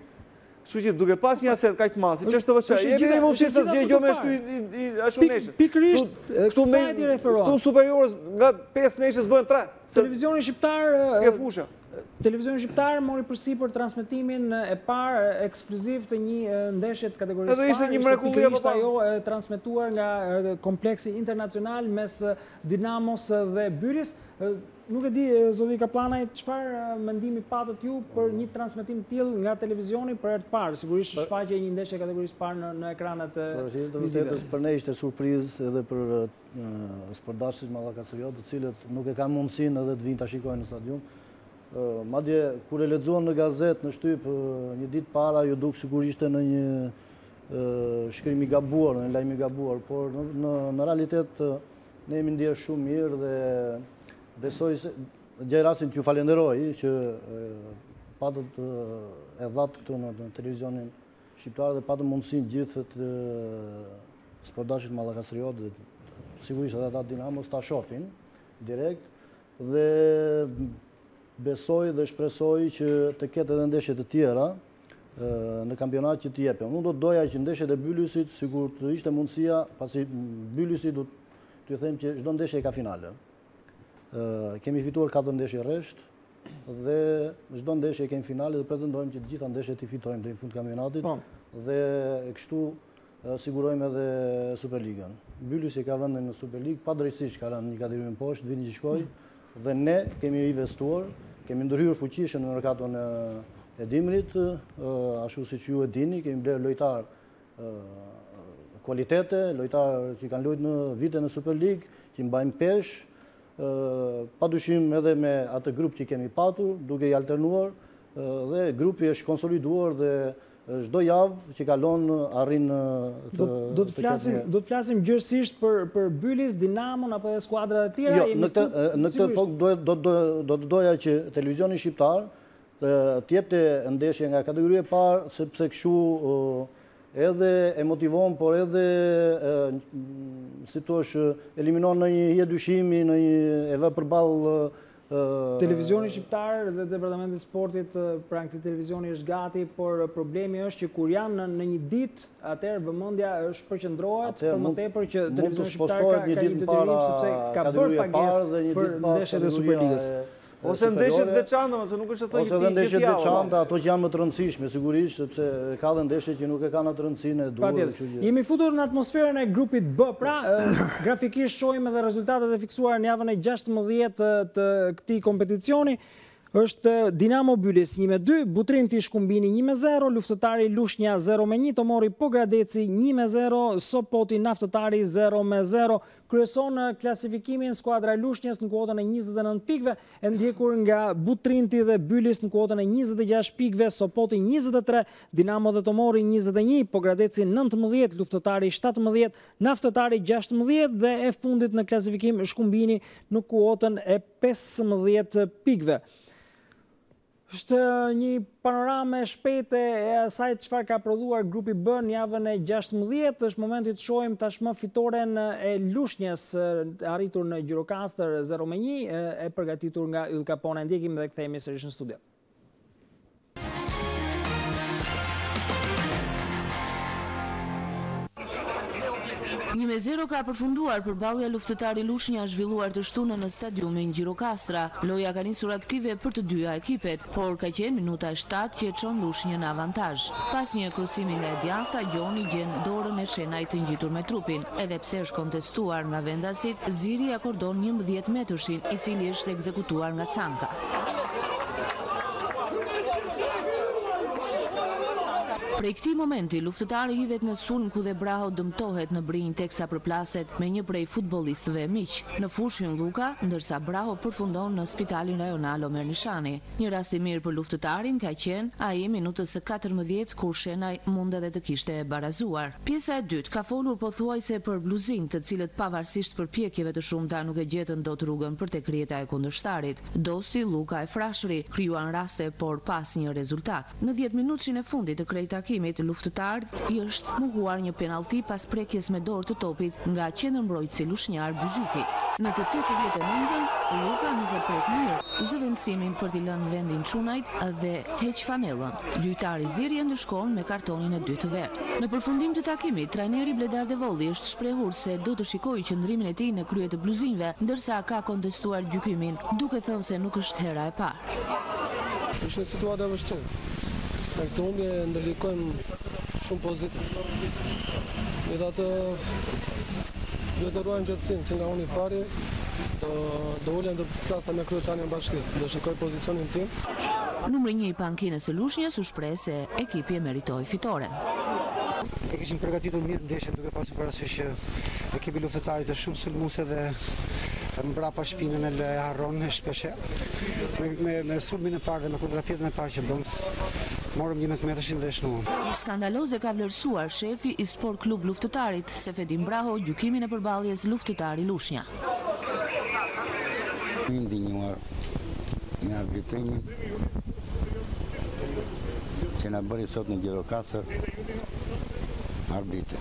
Kështu që duke pas një aset kaq të madh, siç është TVSH, jemi në mundësi të zgjedhjë me ashtu neshë. Pikërisht kësaj i referohet. Këtu superiorës nga 5 neshës bëhen 3. Televizioni shqiptar s'ke fusha. Televizioni shqiptar mori përsipër transmetimin e parë ekskluziv të një ndeshje të kategorisë parë. Edhe ishte një mrekulli apo ajo transmetuar nga kompleksi internacional mes Dinamos dhe Bylis. Nuk e di, zoti Kaplanaj, çfarë mendimi patët ju për një transmetim të tillë nga televizioni për herë të parë? Sigurisht shfaqje një ndeshje kategorisë parë në ekranet e vizive. Për ne ishte surprizë edhe për sportdashtit mallakasëriot, të cilët nuk e kanë mundësinë edhe të vinë ta shikojnë në stadium. Madje kur e lexuan në gazetë në shtyp një ditë para, ju duk sikur ishte në një shkrim i gabuar, në një lajm i gabuar, por në realitet ne jemi ndier shumë mirë dhe besoj se gjej rastin t'ju falenderoj që patët e dhatë këtu në televizionin shqiptar dhe patët mundësinë gjithë të sportdashtit mallakasëriot dhe sigurisht edhe ata Dinamos ta shohin direkt dhe besoj dhe shpresoj që të ketë edhe ndeshje të tjera në kampionat që të jepen. Unë do të doja që ndeshjet e Bylisit, sikur të ishte mundësia, pasi Bylisi do t'ju them që çdo ndeshje ka finale. Kemi fituar 4 ndeshje rresht dhe çdo ndeshje kemi finale dhe pretendojmë që të gjitha ndeshjet i fitojmë deri në fund kampionatit dhe kështu sigurojmë edhe Superligën. Bylisi ka vendin në Superligë, padrejtisht ka rënë një kategori më poshtë, vini që shkoj dhe ne kemi investuar, kemi ndërhyrë fuqishëm në merkaton e dimrit, ashtu siç ju e dini, kemi blerë lojtar kualitete, lojtar që kanë luajtur në vite në Superligë, që mbajnë peshë. Padyshim edhe me atë grup që kemi patur, duke i alternuar dhe grupi është konsoliduar dhe çdo javë që kalon arrin do të flasim gjërësisht për Bylis, Dinamon apo edhe skuadrat e tjera. Në këtë fok do të doja që televizioni shqiptar të jepte ndeshje nga kategoria e parë, sepse kështu edhe e motivon, por edhe si thuaç eliminon në një hije dyshimi, në një e vë përballë televizioni shqiptar dhe departamenti i sportit pranë këtij televizioni është gati, por problemi është që kur janë në një ditë, atëherë vëmendja është përqendrohet për më tepër që televizioni shqiptar ka një detyrim sepse ka bërë pagesë për ndeshjet e Superligës. Ose ndeshjet veçanta, se nuk është të thënë ose edhe ndeshjet veçanta, ato që janë më të rëndësishme, sigurisht, sepse ka dhe ndeshjet që nuk e kanë atë rëndësinë e duhur. Jemi futur në atmosferën e grupit B, pra grafikisht shohim edhe rezultatet e fiksuar në javën e 16 të këtij kompeticioni. Është Dinamo Bylis 1-2, Butrinti Shkumbini 1-0, Luftëtari Lushnja 0-1, Tomori Pogradeci 1-0, Sopoti Naftëtari 0-0. Kryeson klasifikimin skuadra Lushnjës në kuotën e 29 pikëve, e ndjekur nga Butrinti dhe Bylis në kuotën e 26 pikëve, Sopoti 23, Dinamo dhe Tomori 21, Pogradeci 19, Luftëtari 17, Naftëtari 16 dhe e fundit në klasifikim Shkumbini në kuotën e 15 pikëve. Është një panorame shpejte e asaj çfarë ka prodhuar grupi B në javën e 16, është momenti të shohim tashmë fitoren e Lushnjës arritur në Gjirokastër 0-1, e përgatitur nga Yll Capone. Ndjekim dhe kthehemi sërish në studio. 1-0 ka përfunduar përballja Luftëtari Lushnja zhvilluar të shtunën në stadiumin Gjirokastra. Loja ka nisur aktive për të dyja ekipet, por ka qenë minuta 7 që e çon Lushnjën në avantazh. Pas një kërcimi nga e djathta, Gjoni gjen dorën e Shenajt të ngjitur me trupin. Edhe pse është kontestuar nga vendasit, ziri akordon 11 metërshin, i cili është ekzekutuar nga Canka. Prej këtij momenti, luftëtari hidhet në sulm ku dhe Braho dëmtohet në brinj teksa përplaset me një prej futbollistëve miq. Në fushën Luka, ndërsa Braho përfundon në spitalin rajonal Omer Nishani. Një rast i mirë për luftëtarin ka qenë ai minutës së 14 kur Shenaj mund edhe të kishte e barazuar. Pjesa e dytë ka folur pothuajse për bluzin, të cilët pavarësisht përpjekjeve të shumta nuk e gjetën dot rrugën për tek rjeta e kundërshtarit. Dosti, Luka e Frashëri krijuan raste por pas një rezultat. Në 10 minutëshin e fundit të krejt luftëtarit i është mohuar një penalti pas prekjes me dorë të topit nga qendërmbrojtësi lushnjar Byzyti. Në të 89-ën, Luka nuk e prek mirë zëvendësimin për t'i lënë vendin çunajt dhe heq fanellën. Lojtari ziri ndëshkon me kartonin e dytë të verdh. Në përfundim të takimit, trajneri Bledar Devolli është shprehur se do të shikojë qëndrimin e tij në krye të bluzinjve, ndërsa ka kontestuar gjykimin, duke thënë se nuk është hera e parë. Është një situatë e vështirë. Në këtë humbje ndërlikojmë shumë pozitiv. Megjithatë, duhet të ruajmë gjatësinë që nga unë i pari, do ulem të plasa me kryetarin e bashkisë, do shikoj pozicionin tim. Numri 1 i pankinës së Lushnjës u shpreh se ekipi e meritoi fitoren. E kishim përgatitur mirë ndeshjen duke pasur parasysh që ekipi luftëtarit është shumë sulmuese dhe mbrapa shpinën e harron shpeshherë. Me sulmin e parë dhe me kontrapjetën e parë që bëm, morëm 11 metërshin dhe shnuam. Skandaloze ka vlerësuar shefi i Sport Klub Luftëtarit, Sefedin Braho, gjykimin e përballjes Luftëtari Lushnja. Ndinjuar me arbitrimin që na bëri sot në Gjirokastër arbitri.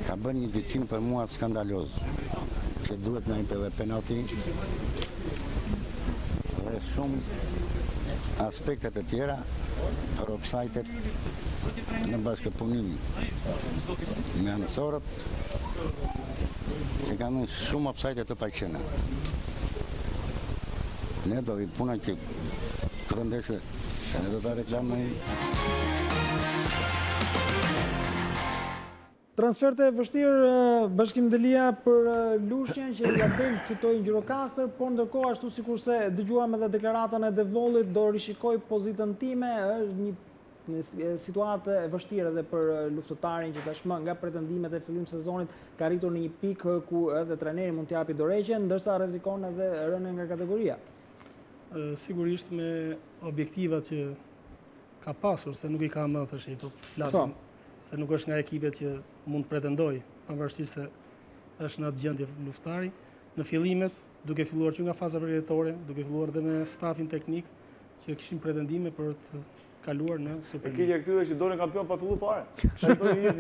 Ka bërë një gjykim për mua skandaloz, që duhet në një penalti dhe shumë aspektet e tjera për offside-et në bashkëpunim me anësorët që kanë shumë offside të paqena. Ne do vi puna që këtë ndeshje ne do të reklamojmë. Transferte vështirë Bashkim Delia për Lushnjën që ja del fitoi në Gjirokastër, por ndërkohë ashtu sikurse dëgjuam edhe deklaratën e Devollit, do rishikoj pozitën time, është një situatë e vështirë edhe për luftëtarin që tashmë nga pretendimet e fillim sezonit ka arritur në një pikë ku edhe trajneri mund t'japi dorëheqjen, ndërsa rrezikon edhe rënien nga kategoria. Sigurisht me objektivat që ka pasur, se nuk i ka më thëshë, po flasim se nuk është nga ekipet që mund pretendoj, pavarësisht se është në atë gjendje luftari. Në fillimet, duke filluar që nga faza përjetore, duke filluar dhe me stafin teknik, që kishim pretendime për të kaluar në Superligë. Keqja këtyre që dolën kampion pa filluar fare.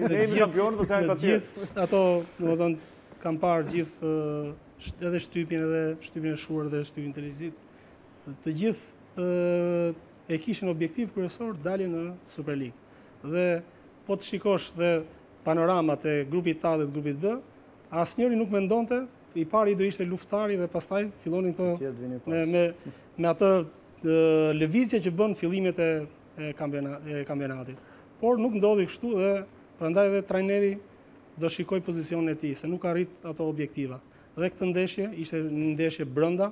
Ne jemi kampion, po sa janë të tjerë. Ato, domethënë, kam parë gjithë edhe shtypin e shuar dhe shtypin televizit. Të gjithë e kishin objektiv kryesor daljen në Superligë. Dhe po të shikosh dhe panoramat e grupit A dhe grupit B, asnjëri nuk mendonte i pari do ishte luftari dhe pastaj fillonin me atë lëvizje që bën fillimet e kampionatit. Por nuk ndodhi kështu dhe prandaj dhe trajneri do shikoj pozicionin e tij, se nuk arrit ato objektiva. Dhe këtë ndeshje ishte një ndeshje brenda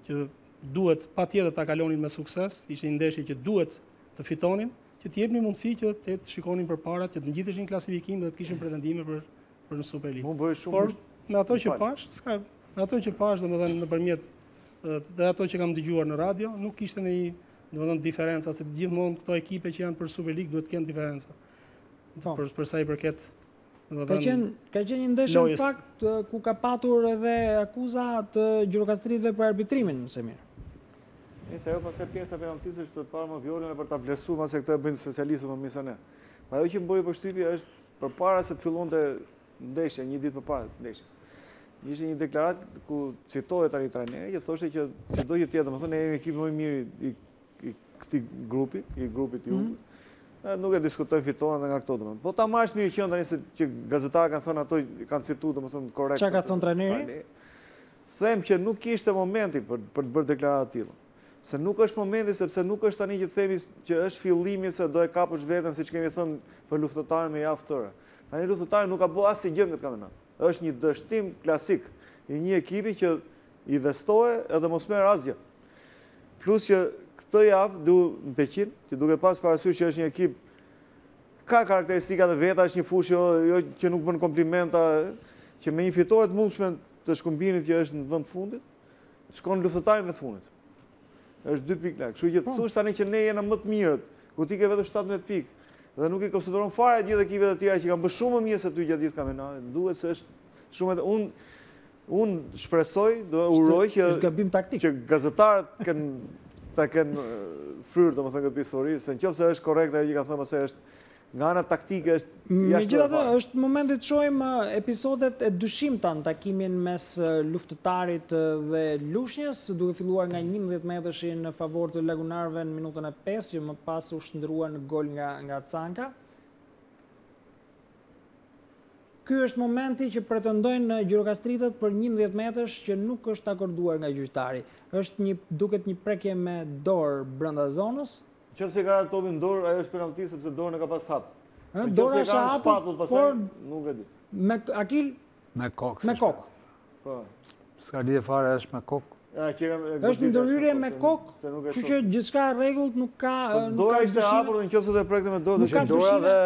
që duhet patjetër ta kalonin me sukses, ishte një ndeshje që duhet të fitonin, që të jepnin mundësi që të shikonin përpara, që të ngjiteshin klasifikim dhe të kishin pretendime për në Superligë. Por me ato që pash, domethënë nëpërmjet dhe ato që kam dëgjuar në radio, nuk kishte ndonjë diferenca, se gjithmonë këto ekipe që janë për Superligë duhet të kenë diferenca. Për sa i përket Ka qenë një ndeshje në fakt ku ka patur edhe akuza të gjirokastritëve për arbitrimin, Semir. Se ajo pas e pjesa penaltisë është të parë më violin e për ta vlerësuar, mase këtë e bëjnë specialistët më mirë se ne. Ajo që më bëri përshtypje është përpara se të fillonte ndeshja, një ditë përpara të ndeshjes. Ishte një deklarat ku citohet tani trajneri që thoshte që çdo gjë tjetër, domethënë ne jemi ekipi më i mirë i këtij grupi, i grupit jugut. Nuk e diskutojnë fitoren dhe nga këto domethënë. Po ta marrësh mirë qenë tani se që gazetarët kanë thënë ato kanë cituar domethënë korrekt. Çka ka thënë trajneri? Them që nuk kishte momenti për të bërë deklaratë të tilla. Se nuk është momenti sepse nuk është tani që themi që është fillimi se do e kapësh veten siç kemi thënë për luftëtarin me javë tëre. Tani luftëtari nuk ka bërë asgjë në këtë kampionat. Është një dështim klasik i një ekipi që i vestohe edhe mos merr asgjë. Plus që këtë javë në Peqin, që duke pas parasysh që është një ekip ka karakteristika të veta, është një fushë jo që nuk bën komplimenta, që me një fitore të mundshme të Shkumbinit që është në vend fundit, shkon luftëtarin vetë fundit. Është 2 pikë lart. Kështu që thosh tani që ne jemi më të mirët, ku ti ke vetëm 17 pikë dhe nuk i konsideron fare gjithë ekipet e tjera që kanë bërë shumë më mirë se ty gjatë gjithë kampionatit. Duhet se është shumë unë shpresoj, do uroj që gazetarët ta kenë fryrë domethënë këtë histori, se nëse është korrekte ajo që ka thënë se është nga ana taktike është megjithatë është momenti të shohim episodet e dyshimta në takimin mes luftëtarit dhe Lushnjës, duke filluar nga 11 metrashi në favor të lagunarëve në minutën e 5, që më pas u shndrua në gol nga Canka. Ky është momenti që pretendojnë gjirokastritët për 11 metrash që nuk është akorduar nga gjyqtari. Është duket një prekje me dorë brenda zonës. Nëse ka topin dorë, ajo është penalti sepse dorën e ka pas hap. Dora është hapur, por nuk e di. Me Akil? Me kokë. Me kokë. Po. S'ka lidhje fare, është me kokë. Është ndërhyrje me kokë, kështu që gjithçka rregullt nuk ka. Dora ishte hapur dhe nëse do e prekte me dorë, do dora dhe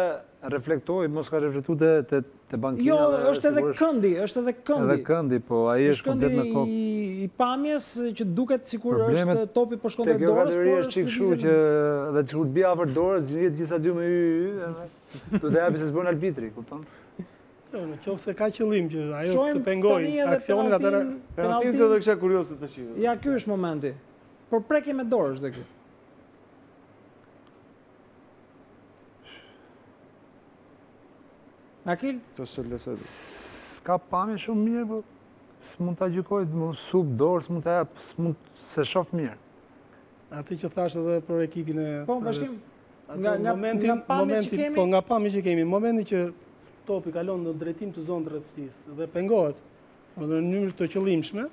reflektoi, mos ka reflektuar te bankina. Jo, është edhe këndi, Edhe këndi, po ai është komplet me kokë. I pamjes që duket sikur është topi po shkon te dorës, por është kështu që edhe sikur të bija afër dorës, gjithsa dy me do të hapi se s'bën arbitri, kupton? Në qoftë se ka qëllim që ajo të pengojë aksionin, atëherë penaltin do të kisha kurioz të tash. Ja, ky është momenti. Por prekje me dorë është ky. Akil? S'ka pamje shumë mirë, po s'mund ta gjykoj, sub dorë, s'mund ta jap, s'mund se shoh mirë. Atë që thash edhe për ekipin e Po, vazhdim. Nga pamje që kemi, momenti që topi kalon në drejtim të zonës rrethësisë dhe pengohet në mënyrë të qëllimshme,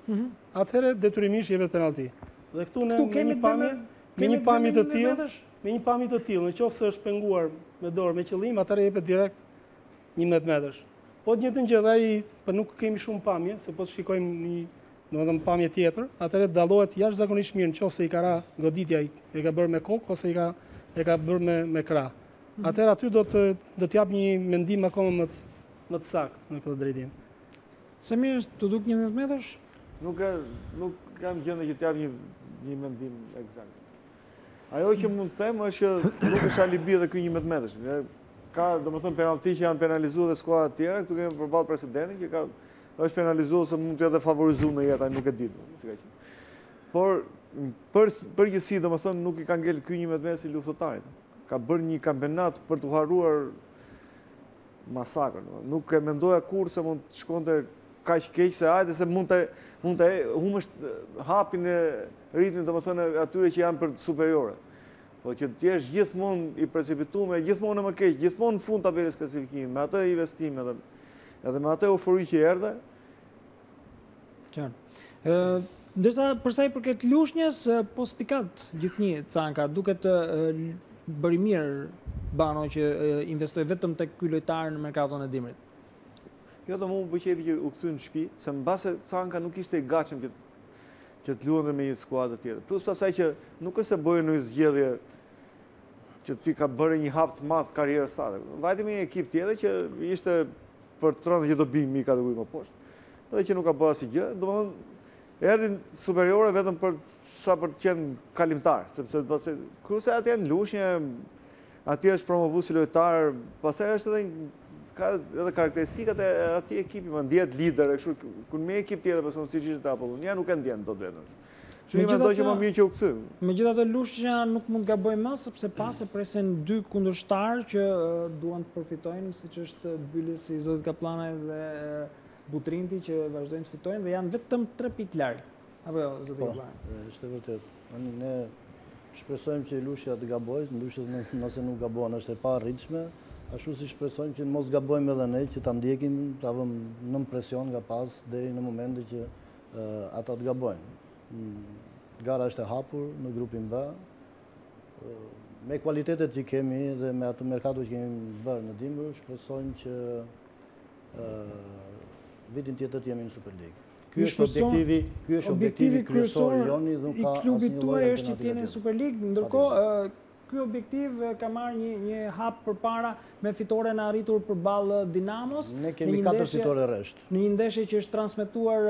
atëherë detyrimisht jepet penalti. Dhe këtu ne kemi një pamje të tillë, nëse është penguar me dorë me qëllim, atëherë jepet direkt 11 metrash. Po të njëjtën gjë ai, po nuk kemi shumë pamje, se po të shikojmë një pamje tjetër, atëherë dallohet jashtëzakonisht mirë nëse i ka ra goditja e ka bërë me kokë ose e ka bërë me krah. Atëherë aty do të jap një mendim akoma më të saktë në këtë drejtim. Semir, të duk 11 metrash? Nuk kam gjendje që të jap një mendim eksakt. Ajo që mund të them është që nuk është alibi edhe ky 11 metrash. Ka, domethënë, penalti që janë penalizuar dhe skuadrat të tjera, këtu kemi përballë precedentin që është penalizuar se mund të jetë favorizuar në jetë, ai nuk e di, si ka qenë. Por përgjithësi, domethënë, nuk i ka ngel ky 11 metrash si luftëtarit. Ka bërë një kampionat për të harruar masakrën. Nuk e mendoja kurrë se mund të shkonte kaq keq se hajde se mund të humësh hapin e ritmin, domethënë atyre që janë për superiore. Po që të jesh gjithmonë i precipituar, gjithmonë më keq, gjithmonë në fund tabelës klasifikimit, me atë investim edhe me atë eufori që erdhe, Ndërsa përsa i përket lushnjës, po spikat gjithnjë Canka, duket bëri mirë Bano që investoj vetëm tek ky lojtar në merkaton e dimrit. Jo, dhe mu më pëqevi që u këthy në shtëpi, se në base Canka nuk ishte i gatshëm që të luante me një skuadër tjetër. Plus pasaj që nuk është se bëjë në zgjedhje që ti ka bërë një hap të madh karrierës sate. Vajti me një ekip tjetër që ishte për të rëndë që do bëjmë mi kategori më poshtë. Dhe që nuk ka bërë asnjë gjë, domethënë erdhin superiore vetëm për të qenë kalimtar, sepse kurse atje në lushnjë, atje është promovu si lojtar, pastaj është edhe karakteristikat e atij ekipi, më ndjet lider, kur me ekip tjetër person siç ishte Apollonia nuk e ndjen dot vetëm. Shumë mendoj që më mirë që u kthy. Megjithatë lushnja nuk mund të gabojë më sepse pas e presin dy kundërshtar që duan të përfitojnë, siç është Bylis i Zotit Kapllana dhe Butrinti që vazhdojnë të fitojnë dhe janë vetëm 3 pikë larg. Apo jo, Zoti Kapllana? Po, është vërtet. Ne shpresojmë që lushja të gabojë, ndyshës nëse nuk gabon është e paarritshme, ashtu si shpresojmë që mos gabojmë edhe ne, që ta ndjekim, ta vëmë nën presion nga pas deri në momentin që ata të gabojnë. Gara është e hapur në grupin B. Me kualitetet që kemi dhe me atë merkato që kemi bërë në dimër, shpresojmë që vitin tjetër të jemi në Super League. Ky është objektivi kryesor i klubit tuaj është që të jeni në Super League, ndërkohë ky objektiv ka marrë një hap përpara me fitoren arritur përballë Dinamos. Ne kemi 4 fitore rresht. Në një ndeshje që është transmetuar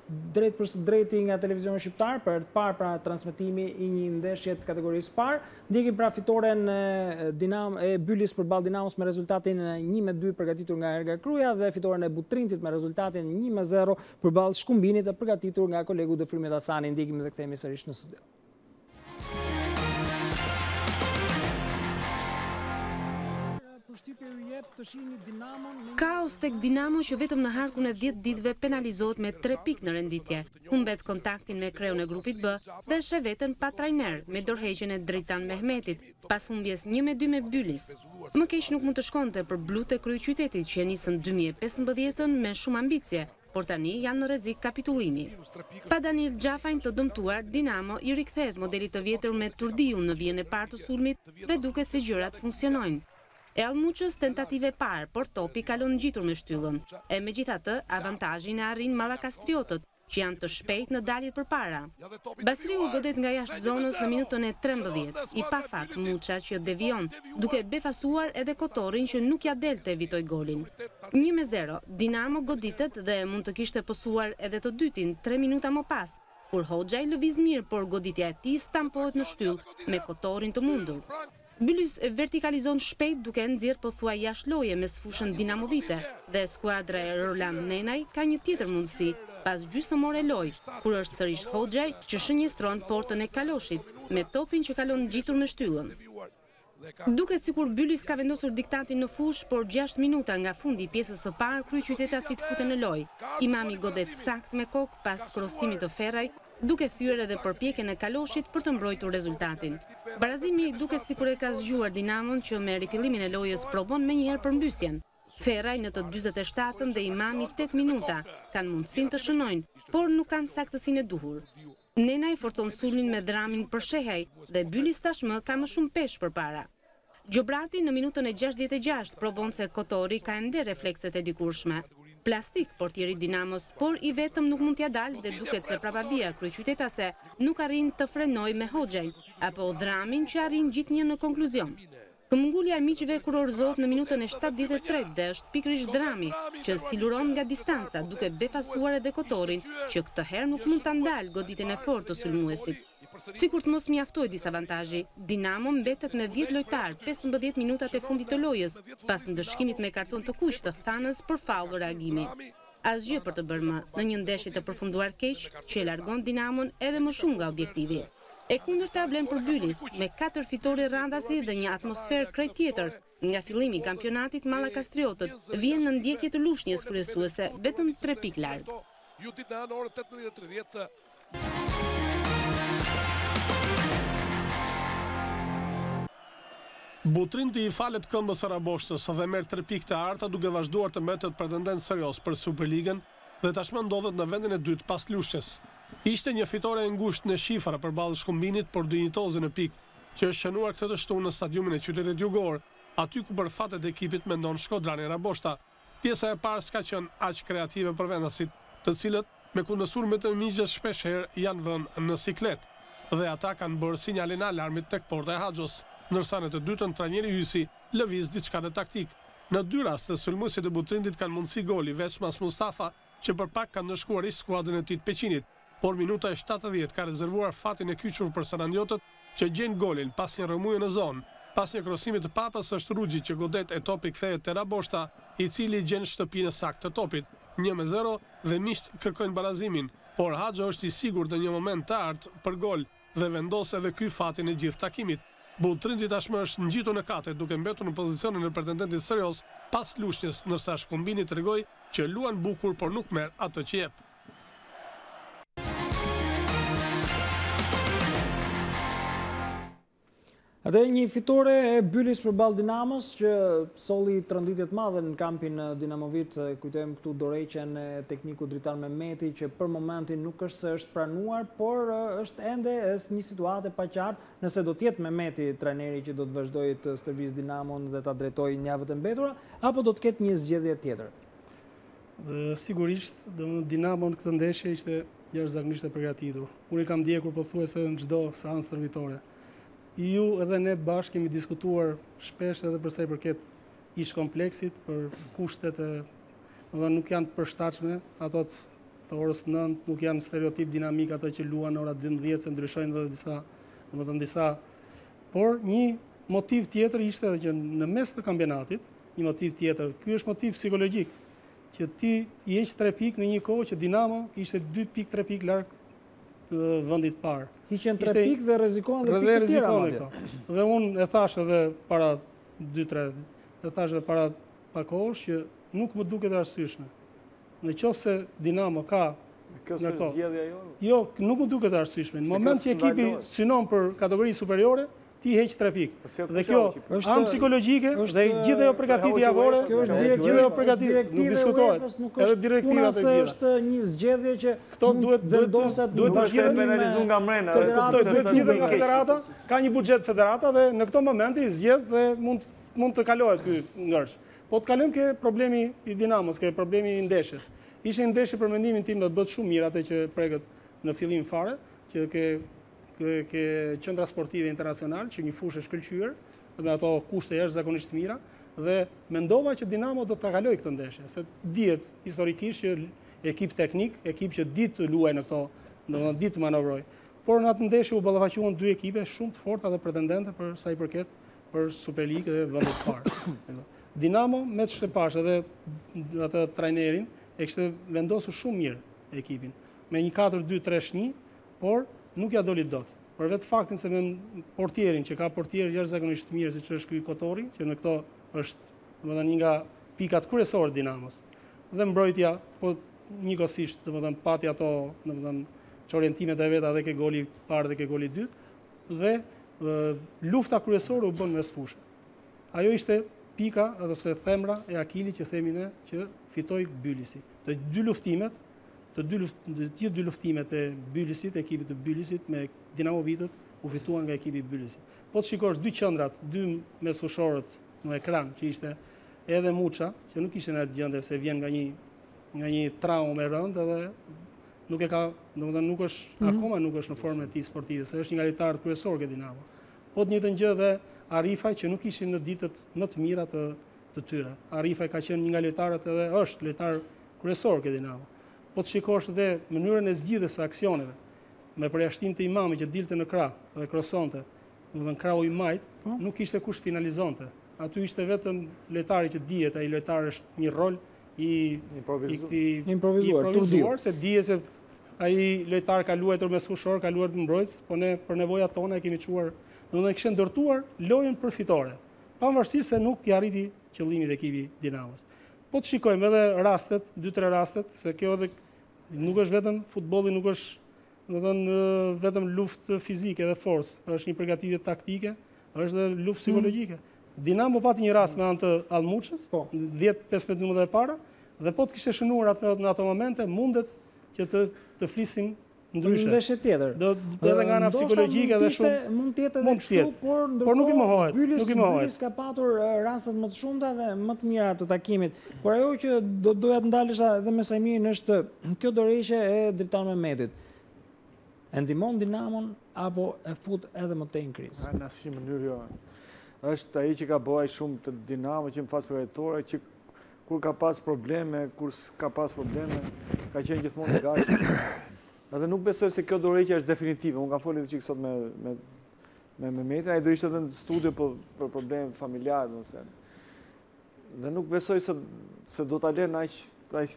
drejt për së drejti nga televizioni shqiptar për të parë pra transmetimi i një ndeshje të kategorisë parë. Ndjekim pra fitoren e Bylis përballë Dinamos me rezultatin 1-2 përgatitur nga Erga Kruja dhe fitoren e Butrintit me rezultatin 1-0 përballë Shkumbinit e përgatitur nga kolegu Dëfrimit Hasani. Ndjekim dhe kthehemi sërish në studio. Kaos tek Dinamo që vetëm në harkun e 10 ditëve penalizohet me 3 pikë në renditje. Humbet kontaktin me kreun e grupit B dhe sheh veten pa trajner me dorëheqjen e Drejtan Mehmetit, pas humbjes 1-2 me Bylis. Më keq nuk mund të shkonte për blut e kryeqytetit që nisën 2015 me shumë ambicie, por tani janë në rrezik kapitullimi. Pa Daniel Xhafajn të dëmtuar, Dinamo i rikthehet modelit të vjetër me Turdiu në vijën e parë të sulmit dhe duket se gjërat funksionojnë. E Almuqës tentative parë, por topi kalon ngjitur me shtyllën. E megjithatë, avantazhin e arrin Mallakastriotët, që janë të shpejt në daljet përpara. Basriu godet nga jashtë zonës në minutën e 13, i pa fat Muça që devion, duke befasuar edhe Kotorin që nuk ja del të evitoj golin. 1-0, Dinamo goditet dhe mund të kishte pësuar edhe të dytin 3 minuta më pas, kur Hoxha i lëviz mirë, por goditja e tij stampohet në shtyllë me Kotorin të mundur. Bylis vertikalizon shpejt duke nxjerrë pothuaj jashtë loje mes fushën dinamovite dhe skuadra e Roland Nenaj ka një tjetër mundësi pas gjysmore lojë, kur është sërish Hoxhaj që shënjestron portën e Kaloshit me topin që kalon ngjitur me shtyllën. Duket sikur Bylis ka vendosur diktatin në fushë, por 6 minuta nga fundi i pjesës së parë kryeqytetasit futen në lojë. Imami godet sakt me kokë pas krosimit të Ferraj, duke thyer edhe përpjekjen e Kaloshit për të mbrojtur rezultatin. Barazimi duket sikur e ka zgjuar Dinamon që me rifillimin e lojës provon menjëherë përmbysjen. Ferraj në të 47-ën dhe Imami 8 minuta kanë mundësinë të shënojnë, por nuk kanë saktësinë e duhur. Nenaj forcon sulmin me Dramin për shehaj dhe Bylis tashmë ka më shumë peshë përpara. Gjobrati në minutën e 66 provon se Kotori ka ende reflekset e dikurshme. Plastik portieri Dinamos, por i vetëm nuk mund t'ja dalë dhe duket se prapavia kryeqytetase nuk arrin të frenoj me Hoxhajn, apo Dramin që arrin gjithnjë në konkluzion. Këmbëngulja e miqve kurorëzohet në minutën e 73 dhe është pikërisht Drami që siluron nga distanca duke befasuar edhe Kotorin që këtë herë nuk mund ta ndalë goditjen e fortë të sulmuesit. Sikur të mos mjaftoj disavantazhi, Dinamo mbetet me 10 lojtar 15 minutat e fundit të lojës, pas ndëshkimit me karton të kuq të Thanës për faull reagimi. Asgjë për të bërë më në një ndeshje të përfunduar keq që e largon Dinamon edhe më shumë nga objektivi. E kundërta vlen për Bylis, me 4 fitore randasi dhe një atmosferë krejt tjetër. Nga fillimi i kampionatit Mallakastriotët vjen në ndjekje të lushnjës kryesuese vetëm 3 pikë larg. Butrinti i falet këmbës së Raboshtës dhe merr 3 pikë të arta duke vazhduar të mbetet pretendent serioz për Superligën dhe tashmë ndodhet në vendin e dytë pas lushjes. Ishte një fitore e ngushtë në shifra përballë Shkumbinit, por dinjitoze në pikë, që është shënuar këtë të shtunë në stadiumin e qytetit jugor, aty ku për fatet e ekipit mendon Shkodrani Raboshta. Pjesa e parë s'ka qenë aq kreative për vendasit, të cilët me kundërshturmet të miqjes shpeshherë janë vënë në siklet, dhe ata kanë bërë sinjalin e alarmit tek porta e Haxhos, ndërsa në të dytën trajneri Hysi lëviz diçka në taktik. Në dy raste sulmuesit e Butrindit kanë mundësi goli veç mas Mustafa, që për pak kanë ndëshkuar ish skuadrën e Tit Peqinit, por minuta e 70 ka rezervuar fatin e kyçur për Sanandiotët, që gjen golin pas një rrëmuje në zonë. Pas një krosimi të Papës është Rugji që godet e topi kthehet te Raboshta, i cili gjen shtëpinë saktë të topit. 1-0 dhe miqt kërkojnë barazimin, por Haxho është i sigurt në një moment të artë për gol dhe vendos edhe ky fatin e gjithë takimit. Butrindi tashmë është ngjitur në kate duke mbetur në pozicionin e pretendentit serioz pas lushjes, ndërsa Shkumbini tregoi që luan bukur por nuk merr atë që jep. Atë një fitore e Bylis përballë Dinamos që solli tronditje të madhe në kampin Dinamovit. Kujtojmë këtu dorëheqjen e teknikut Dritan Mehmeti, që për momentin nuk është se është pranuar, por është ende një situatë e paqartë nëse do të jetë Mehmeti trajneri që do të vazhdojë të stërvis Dinamon dhe ta drejtojë në javët e mbetura, apo do të ketë një zgjedhje tjetër. Sigurisht, Dinamon këtë ndeshje ishte jashtëzakonisht e përgatitur. Unë kam ndjekur pothuajse në çdo seancë stërvitore. Ju edhe ne bashkë kemi diskutuar shpesh edhe për sa i përket ish kompleksit, për kushtet nuk janë të përshtatshme, ato të orës 9 nuk janë stereotip dinamik ato që luan në ora 12, se ndryshojnë edhe disa. Por një motiv tjetër ishte edhe që në mes të kampionatit, një motiv tjetër, ky është motiv psikologjik, që ti i heq 3 pikë në një kohë që Dinamo ishte 2 pikë, 3 pikë larg vendit parë. Hiqen 3 pikë dhe rrezikohen dhe pikë të tjera. Dhe unë e thash edhe para 2-3, e thash edhe para pak kohësh që nuk më duket e arsyeshme. Në qoftë se Dinamo ka Kjo është zgjedhja jonë? Jo, nuk më duket e arsyeshme. Në moment që ekipi synon për kategori superiore, ti heq 3 pikë. Dhe kjo anë psikologjike dhe gjithë ajo përgatitje javore, gjithë ajo përgatitje nuk diskutohet. Edhe direktiva të gjitha. Është një zgjedhje që këto duhet të penalizuar nga mrena. Duhet zgjidhur nga federata, ka një buxhet federata dhe në këto momente i zgjedh dhe mund të kalohet ky ngërç. Po të kalojmë ke problemi i Dinamos, ke problemi i ndeshjes. Ishte një ndeshje për mendimin tim do të bëhet shumë mirë atë që prekët në fillim fare, që ke qendra sportive internacional, që një fushë e shkëlqyer, dhe ato kushte jashtëzakonisht mira, dhe mendova që Dinamo do të kalojë këtë ndeshje, se dihet historikisht që ekip teknik, ekip që ditë të luajë në këto, domethënë ditë të manovrojë. Por në atë ndeshje u ballafaquan 2 ekipe shumë të forta dhe pretendente për sa i përket për Superligë dhe vendit të parë. Dinamo me çështë pash edhe atë trajnerin e kishte vendosur shumë mirë ekipin, me një 4-2-3-1, por nuk ja doli dot. Për vetë faktin se me portierin, që ka portier jashtëzakonisht mirë, siç është ky Kotori, që në këto është domethënë një nga pikat kryesore të Dinamos. Dhe mbrojtja, po njëkohësisht domethënë pati ato domethënë çorientimet e veta dhe ke goli i parë dhe ke goli i dytë, dhe lufta kryesore u bën mes fushë. Ajo ishte pika ose themra e Akilit që themi ne që fitoi Bylisi. Të gjithë dy luftimet e Bylisit, ekipit të Bylisit me Dinamovitët u fituan nga ekipi i Bylisit. Po të shikosh 2 qendrat, 2 mesfushorët në ekran, që ishte edhe Muça, që nuk ishte në atë gjendje se vjen nga një traumë e rëndë edhe nuk e ka, domethënë nuk është akoma nuk është në formën e tij sportive, se është një nga lojtarët kryesorë ke Dinamo. Po të njëjtën gjë dhe Arifaj, që nuk ishin në ditët më të mira të tyre. Arifaj ka qenë një nga lojtarët edhe është lojtar kryesor ke Dinamo. Po të shikosh dhe mënyrën e zgjidhjes së aksioneve, me përjashtim të Imamit që dilte në krah dhe krosonte, domethënë krahu i majt, nuk ishte kush finalizonte. Aty ishte vetëm lojtari që dihet, ai lojtar është një rol i improvizuar, se dihet se ai lojtar ka luajtur mes fushor, ka luajtur mbrojtës, po ne për nevojat tona e kemi çuar, domethënë kishte ndërtuar lojën për fitore, pavarësisht se nuk i arriti qëllimit ekipi Dinamos. Po të shikojmë edhe rastet, 2-3 rastet, se kjo edhe nuk është vetëm futbolli, nuk është vetëm luftë fizike dhe forcë, është një përgatitje taktike, është edhe luftë psikologjike. Dinamo pati një rast me anë të Almuçës, 10-15 minuta e para, Dhe po të kishte shënuar në ato momente, mundet që të flisim ndryshe. Ndeshje tjetër. Edhe nga ana psikologjike dhe shumë mund të jetë edhe kështu, por nuk i mohohet. Bylis ka patur rastet më të shumta dhe më të mira të takimit. Por ajo që doja të ndalesha edhe me Sajmirin është kjo dorëheqje e Dritan Mehmetit. E ndihmon Dinamon apo e fut edhe më tej në krizë? Në asnjë mënyrë jo. Është ai që ka bëj shumë të Dinamo që në fazë përjetore që kur ka pas probleme, kur s'ka pas probleme, ka qenë gjithmonë i gatshëm. Edhe nuk besoj se kjo dorëheqje është definitive. Unë kam folur çik sot me Mehmetin, ai do ishte edhe në studio për probleme familjare, domethënë. Dhe nuk besoj se do ta lënë aq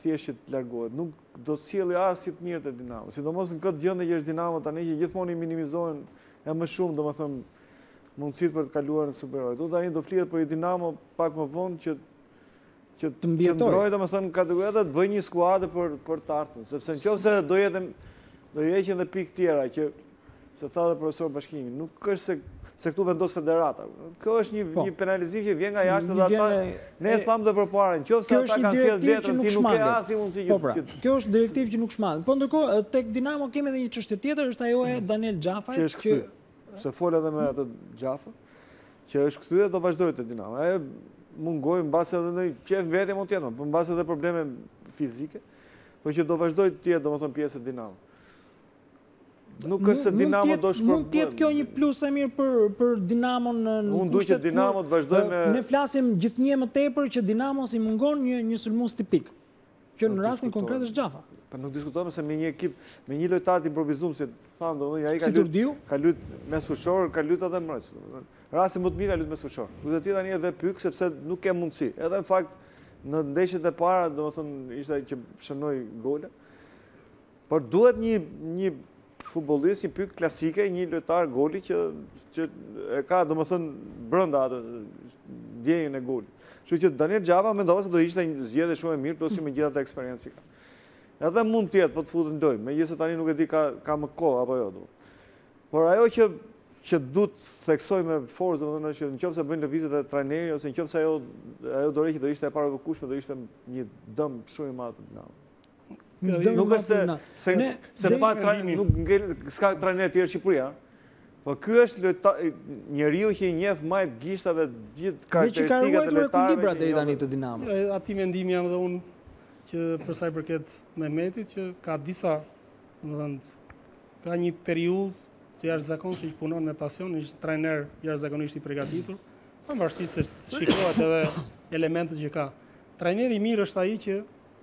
thjesht të largohet. Nuk do të sjellë asnjë të mirë te Dinamo. Sidomos në këtë gjendje që është Dinamo tani që gjithmonë i minimizohen e më shumë, domethënë, mundësitë për të kaluar në superorë. Do tani do flihet për Dinamo pak më vonë që të ndrojë domethënë kategoritë të bëjë një skuadër për të ardhmen, sepse nëse do jeqen edhe pikë tjera që se tha dhe profesor Bashkimi, nuk është se këtu vendos federata. Kjo është një penalizim që vjen nga jashtë dhe ata ne e thamë dhe përpara, nëse ata kanë sjellë letrën ti nuk ke asnjë mundësi që kjo është direktivë që nuk shmandet. Po ndërkohë tek Dinamo kemi edhe një çështje tjetër, është ajo e Daniel Xhafait, që është kthyer. Se fol edhe me atë Xhafa, që është kthyer do vazhdojë te Dinamo. Ai mungoj mbase edhe në qef mbetje mund të jetë, por mbase edhe probleme fizike, por që do vazhdojë të jetë domethënë pjesë e Dinamo. Nuk është se Dinamo do shpërblet. Mund të jetë kjo një plus e mirë për Dinamon në unë duhet që Dinamo të vazhdojë me ne flasim gjithnjë më tepër që Dinamo si mungon një sulmues tipik, që në rastin konkret është Xhafa. Po nuk diskutojmë se me një ekip, me një lojtar të improvizum, si thanë domethënë ai ka lut mes fushor, ka lut edhe mbrojtës. Rasti më të mirë ka lut mes fushor. Duhet të jetë tani edhe pyk sepse nuk ke mundësi. Edhe në fakt në ndeshjet e para domethënë ishte që shënoi gole. Por duhet një futbollist, një pyk klasike, një lojtar goli që e ka domethënë brenda atë vjenjën e golit. Kështu që Daniel Xhava mendova se do ishte një zgjedhje shumë e mirë, plus me gjithatë eksperiencë ka. Edhe mund të jetë, po të futet në lojë, megjithëse tani nuk e di ka më kohë apo jo. Por ajo që duhet theksoj me forcë, domethënë që nëse bëjnë lëvizjet e trajnerit ose nëse ajo dorëheqje do ishte e parakushme, do ishte një dëm shumë i madh të Dinamo. Nuk është se pa nuk s'ka trajner tjerë Shqipëria. Po ky është njeriu që i njeh majt gishtave gjithë karakteristikat e lojtarëve. Libra deri tani të Dinamo. Aty mendimi jam edhe unë që për sa i përket Mehmetit që ka disa, domethënë, ka një periudhë të jashtëzakonshme që punon me pasion, është trajner jashtëzakonisht i përgatitur, pavarësisht se shikohet edhe elementet që ka. Trajneri i mirë është ai që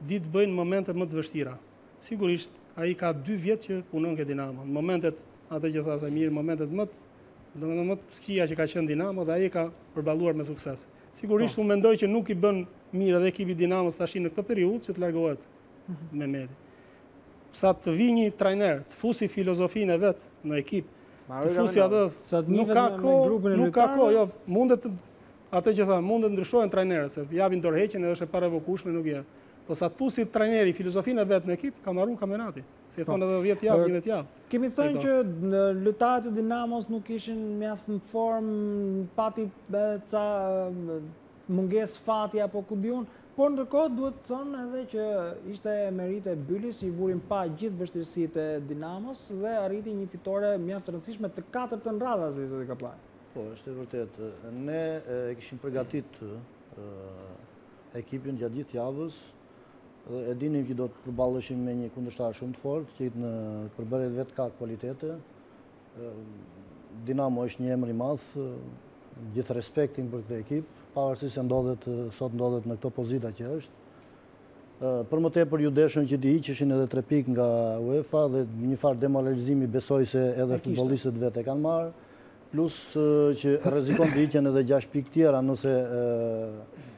ditë bëjnë momente më të vështira. Sigurisht, ai ka 2 vjet që punon ke Dinamo. Në momentet, atë që thasë mirë, momentet më të këqija që ka qenë Dinamo dhe ai ka përballuar me sukses. Sigurisht, unë mendoj që nuk i bën mirë edhe ekipi Dinamos tash në këtë periudhë që të largohet Mehmeti. Sa të vi një trajner, të fusi filozofinë e vet në ekip, të fusi atë, nuk ka kohë, jo, mundet atë që tha, mundet ndryshojnë trajnerët, se japin dorëheqjen edhe është e parevokueshme, nuk je. Po sa të fusi trajneri filozofinë e vet në ekip, ka marrë kampionati. Si e thonë edhe 10 javë, 11 javë. Kemi thënë që lojtarët e Dinamos nuk ishin mjaft në formë, pati ca mungesë fati apo ku diun, por ndërkohë duhet të thonë edhe që ishte merite Bylis që i vurin pa gjithë vështirësitë e Dinamos dhe arriti një fitore mjaft të rëndësishme të 4 në radhë Aziz dhe Kapllaj. Po, është e vërtet. Ne kishim përgatit ekipin gjatë gjithë javës. E dinim që do të përballeshim me një kundërshtar shumë të fortë, që në përbërjet vetë ka kualitete. Dinamo është një emër i madh, gjithë respektin për këtë ekip, pavarësisht se sot ndodhet në këto pozita që është. Për më tepër ju deshën që të hiqeshin edhe 3 pikë nga UEFA dhe një farë demoralizimi besoj se edhe futbollistët vetë e kanë marrë, plus që rrezikon të hiqen edhe 6 pikë tjera nëse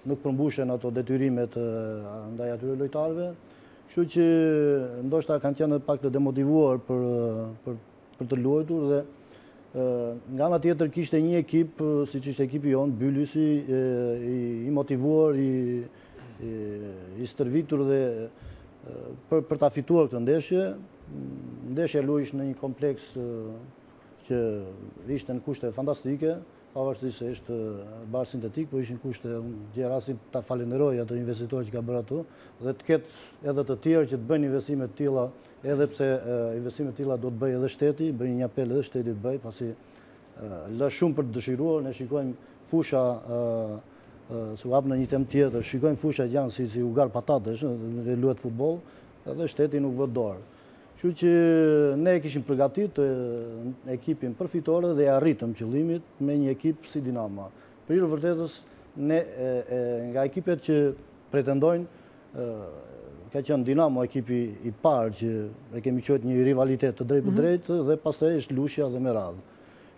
nuk përmbushen ato detyrimet ndaj atyre lojtarëve. Kështu që ndoshta kanë qenë pak të demotivuar për të luajtur dhe nga ana tjetër kishte një ekip, siç ishte ekipi jonë, Bylisi, i motivuar, i stërvitur dhe për ta fituar këtë ndeshje. Ndeshja luajsh në një kompleks që ishte në kushte fantastike, pavarësisht se ishte bar sintetik, po ishin kushte, gjë rastin ta falenderoj ato investitorë që ka bërë ato, dhe të ketë edhe të tjerë që të bëjnë investime të tilla, edhe pse investime të tilla do të bëjë edhe shteti, bëjnë një apel edhe shteti të bëjë, pasi lë shumë për të dëshiruar, ne shikojmë fusha su hap në një temë tjetër, shikojmë fusha janë si ugar patatesh, dhe luhet futboll, edhe shteti nuk vë dorë. Kështu që ne kishim përgatit ekipin përfitore dhe arritëm qëllimit me një ekip si Dinamo. Për hir vërtetës, ne nga ekipet që pretendojnë, ka qenë Dinamo ekipi i parë që e kemi qojtë një rivalitet të drejt për drejt dhe pastaj është lushja dhe me radhë.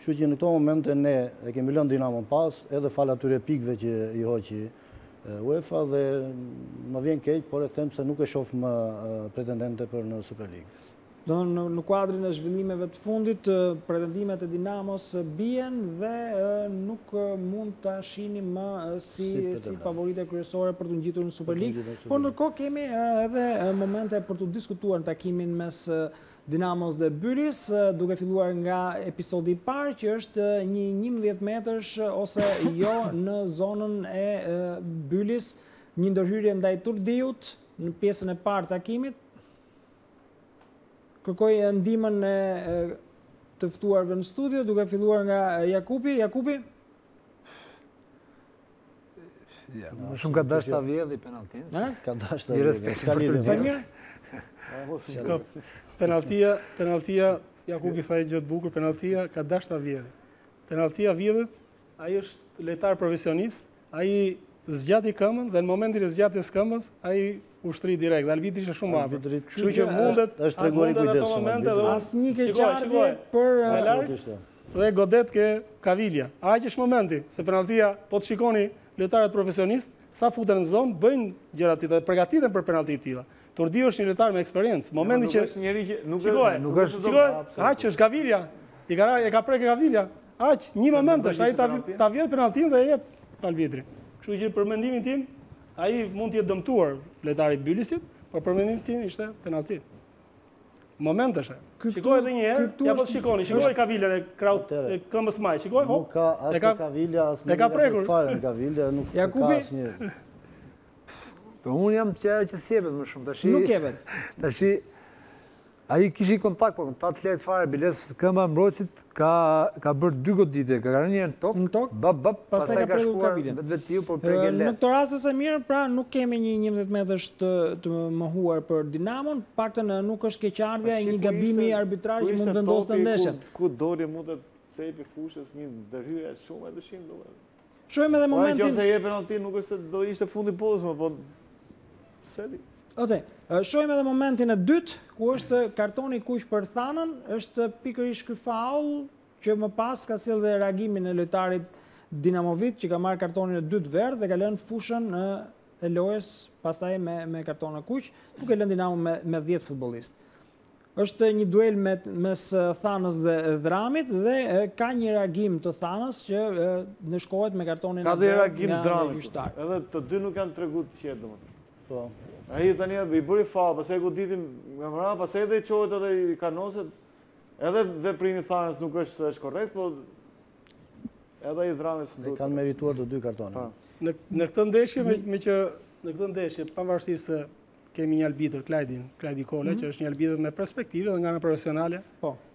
Kështu që në këto momente ne e kemi lënë Dinamo pas, edhe fal atyre pikëve që i hoqi UEFA dhe më vjen keq, por e them se nuk e shoh më pretendente për në Superligë. Në kuadrin e zhvillimeve të fundit, pretendimet e Dinamos bien dhe nuk mund të shihni më si favorite kryesore për të ngjitur në Superligë. Por ndërkohë kemi edhe momente për të diskutuar në takimin mes Dinamos dhe Bylis, duke filluar nga episodi i parë, që është një 11 metrësh ose jo në zonën e Bylis, një ndërhyrje ndaj Turdiut në pjesën e parë takimit. Kërkoj ndihmën e të ftuarve në studio, duke filluar nga Jakupi. Jakupi? Më shumë ka dash ta vjedhi penaltin. Ka dash ta vjedhi. Samir? Penaltia, Jakupi tha gjë të bukur, penaltia ka dash ta vjedhi. Penaltia vjedhet, ai është lojtar profesionist, ai zgjati këmbën dhe në momentin e zgjatjes këmbës, ai ushtri direkt, arbitri ishte shumë afër. Kështu që mundet është tregori kujdesshëm. Asnjë keqardhje për dhe godet ke Kavilja. Aq është momenti, se penaltia, po të shikoni lojtarët profesionist, sa futen në zonë, bëjnë gjëra të tilla, përgatiten për penalti të tilla. Turdiu është një lojtar me eksperiencë. Momenti që nuk është aq është Kavilja. E ka prekë Kavilja. Aq një moment është ai ta vjedh penaltin dhe e jep arbitri. Kështu që për mendimin tim, ai mund të jetë dëmtuar lojtari i Bylisit, por për mendimin tim ishte penalti. Moment është. Shikoj edhe një herë, ja po shikoni, shikoj Kavilën e kraut e këmbës maj, shikoj. Nuk ka as Kavilja, as e ka prekur fare Kavilja, nuk ka asnjë. Po unë jam të që sjepet më shumë, tash. Nuk jepet. Tash ai kishi kontakt, po ta të lehtë fare biles këmba mbrojtësit ka bërë 2 goditje, ka rënë në tokë, pastaj ka shkuar vetë por prekë lehtë. Në këtë rast e mirë, pra nuk kemi një 11 metrash të mohuar për Dinamon, paktën nuk është keqardhja e një gabimi arbitrar që mund vendosë ndeshjen. Ku doli mund të cepi fushës një ndërhyrje shumë e dëshim duhet. Shohim edhe momentin. Nëse jep penalti nuk është se do ishte fundi bollës, po seli. Shohim edhe momentin e dytë, ku është kartoni kuq për Thanën, është pikërisht ky faull që më pas ka sjellë dhe reagimin e lojtarit Dinamovit, që ka marrë kartonin e dytë verdh dhe ka lënë fushën e lojës pastaj me karton e kuq, duke lënë Dinamo me 10 futbollistë. Është një duel mes Thanës dhe Dramit dhe ka një reagim të Thanës që ndeshkohet me kartonin e dytë. Ka dhe reagim Dramit. Gjyqtar. Edhe të dy nuk kanë treguar të qetë domethënë. Po. Ai tani i bëri faull, pastaj goditim nga mbrapa, pastaj edhe çohet edhe i kanoset. Edhe veprimi i Thanës nuk është korrekt, po edhe i Dramit s'u kanë merituar të dy kartone. Në këtë ndeshje me që në këtë ndeshje pavarësisht se kemi një arbitër Klajdi Kole, që është një arbitër me perspektive dhe nga në profesionale,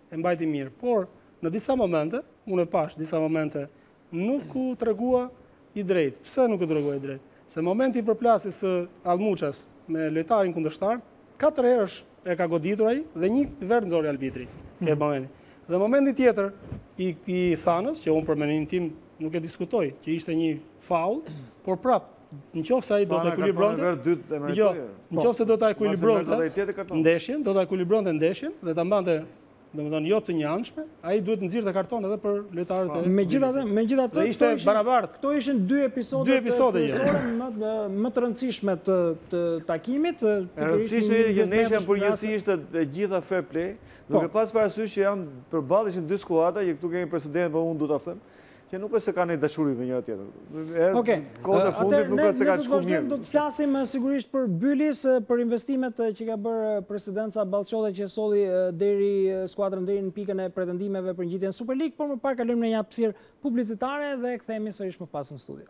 e mbajti mirë. Por, në disa momente, unë e pash, disa momente, nuk u tregua i drejtë. Pse nuk u tregua i drejtë? Se momenti i përplasjes së Allmuças me lojtarin kundërshtar, 4 herë e ka goditur ai dhe një verdh nxori arbitri. Këtë momenti. Dhe momenti tjetër i Thanës, që unë për mendimin tim nuk e diskutoj, që ishte një faull, por prap nëse ai do të ekuilibronte, nëse do ta ekuilibronte ndeshjen, do ta ekuilibronte ndeshjen dhe ta mbante, domethënë jo të njëanshme, ai duhet të nxirrte karton edhe për lojtarët e. Megjithatë ishte barabartë. Këto ishin 2 episode më të rëndësishme të takimit. E rëndësishme që ndeshja përgjithësi ishte e gjitha fair play, duke pas parasysh që janë përballë 2 skuadra, që këtu kemi president, po unë duhet ta them, Kjo nuk është se ka një dashuri me njëra tjetër. Okej. Kohët e fundit nuk është se ka shku mirë. Do të flasim sigurisht për Bylis, për investimet që ka bërë presidenca Ballçode që solli deri skuadrën deri në pikën e pretendimeve për ngjitjen në Super League, por më parë kalojmë në një hapësirë publicitare dhe kthehemi sërish më pas në studio.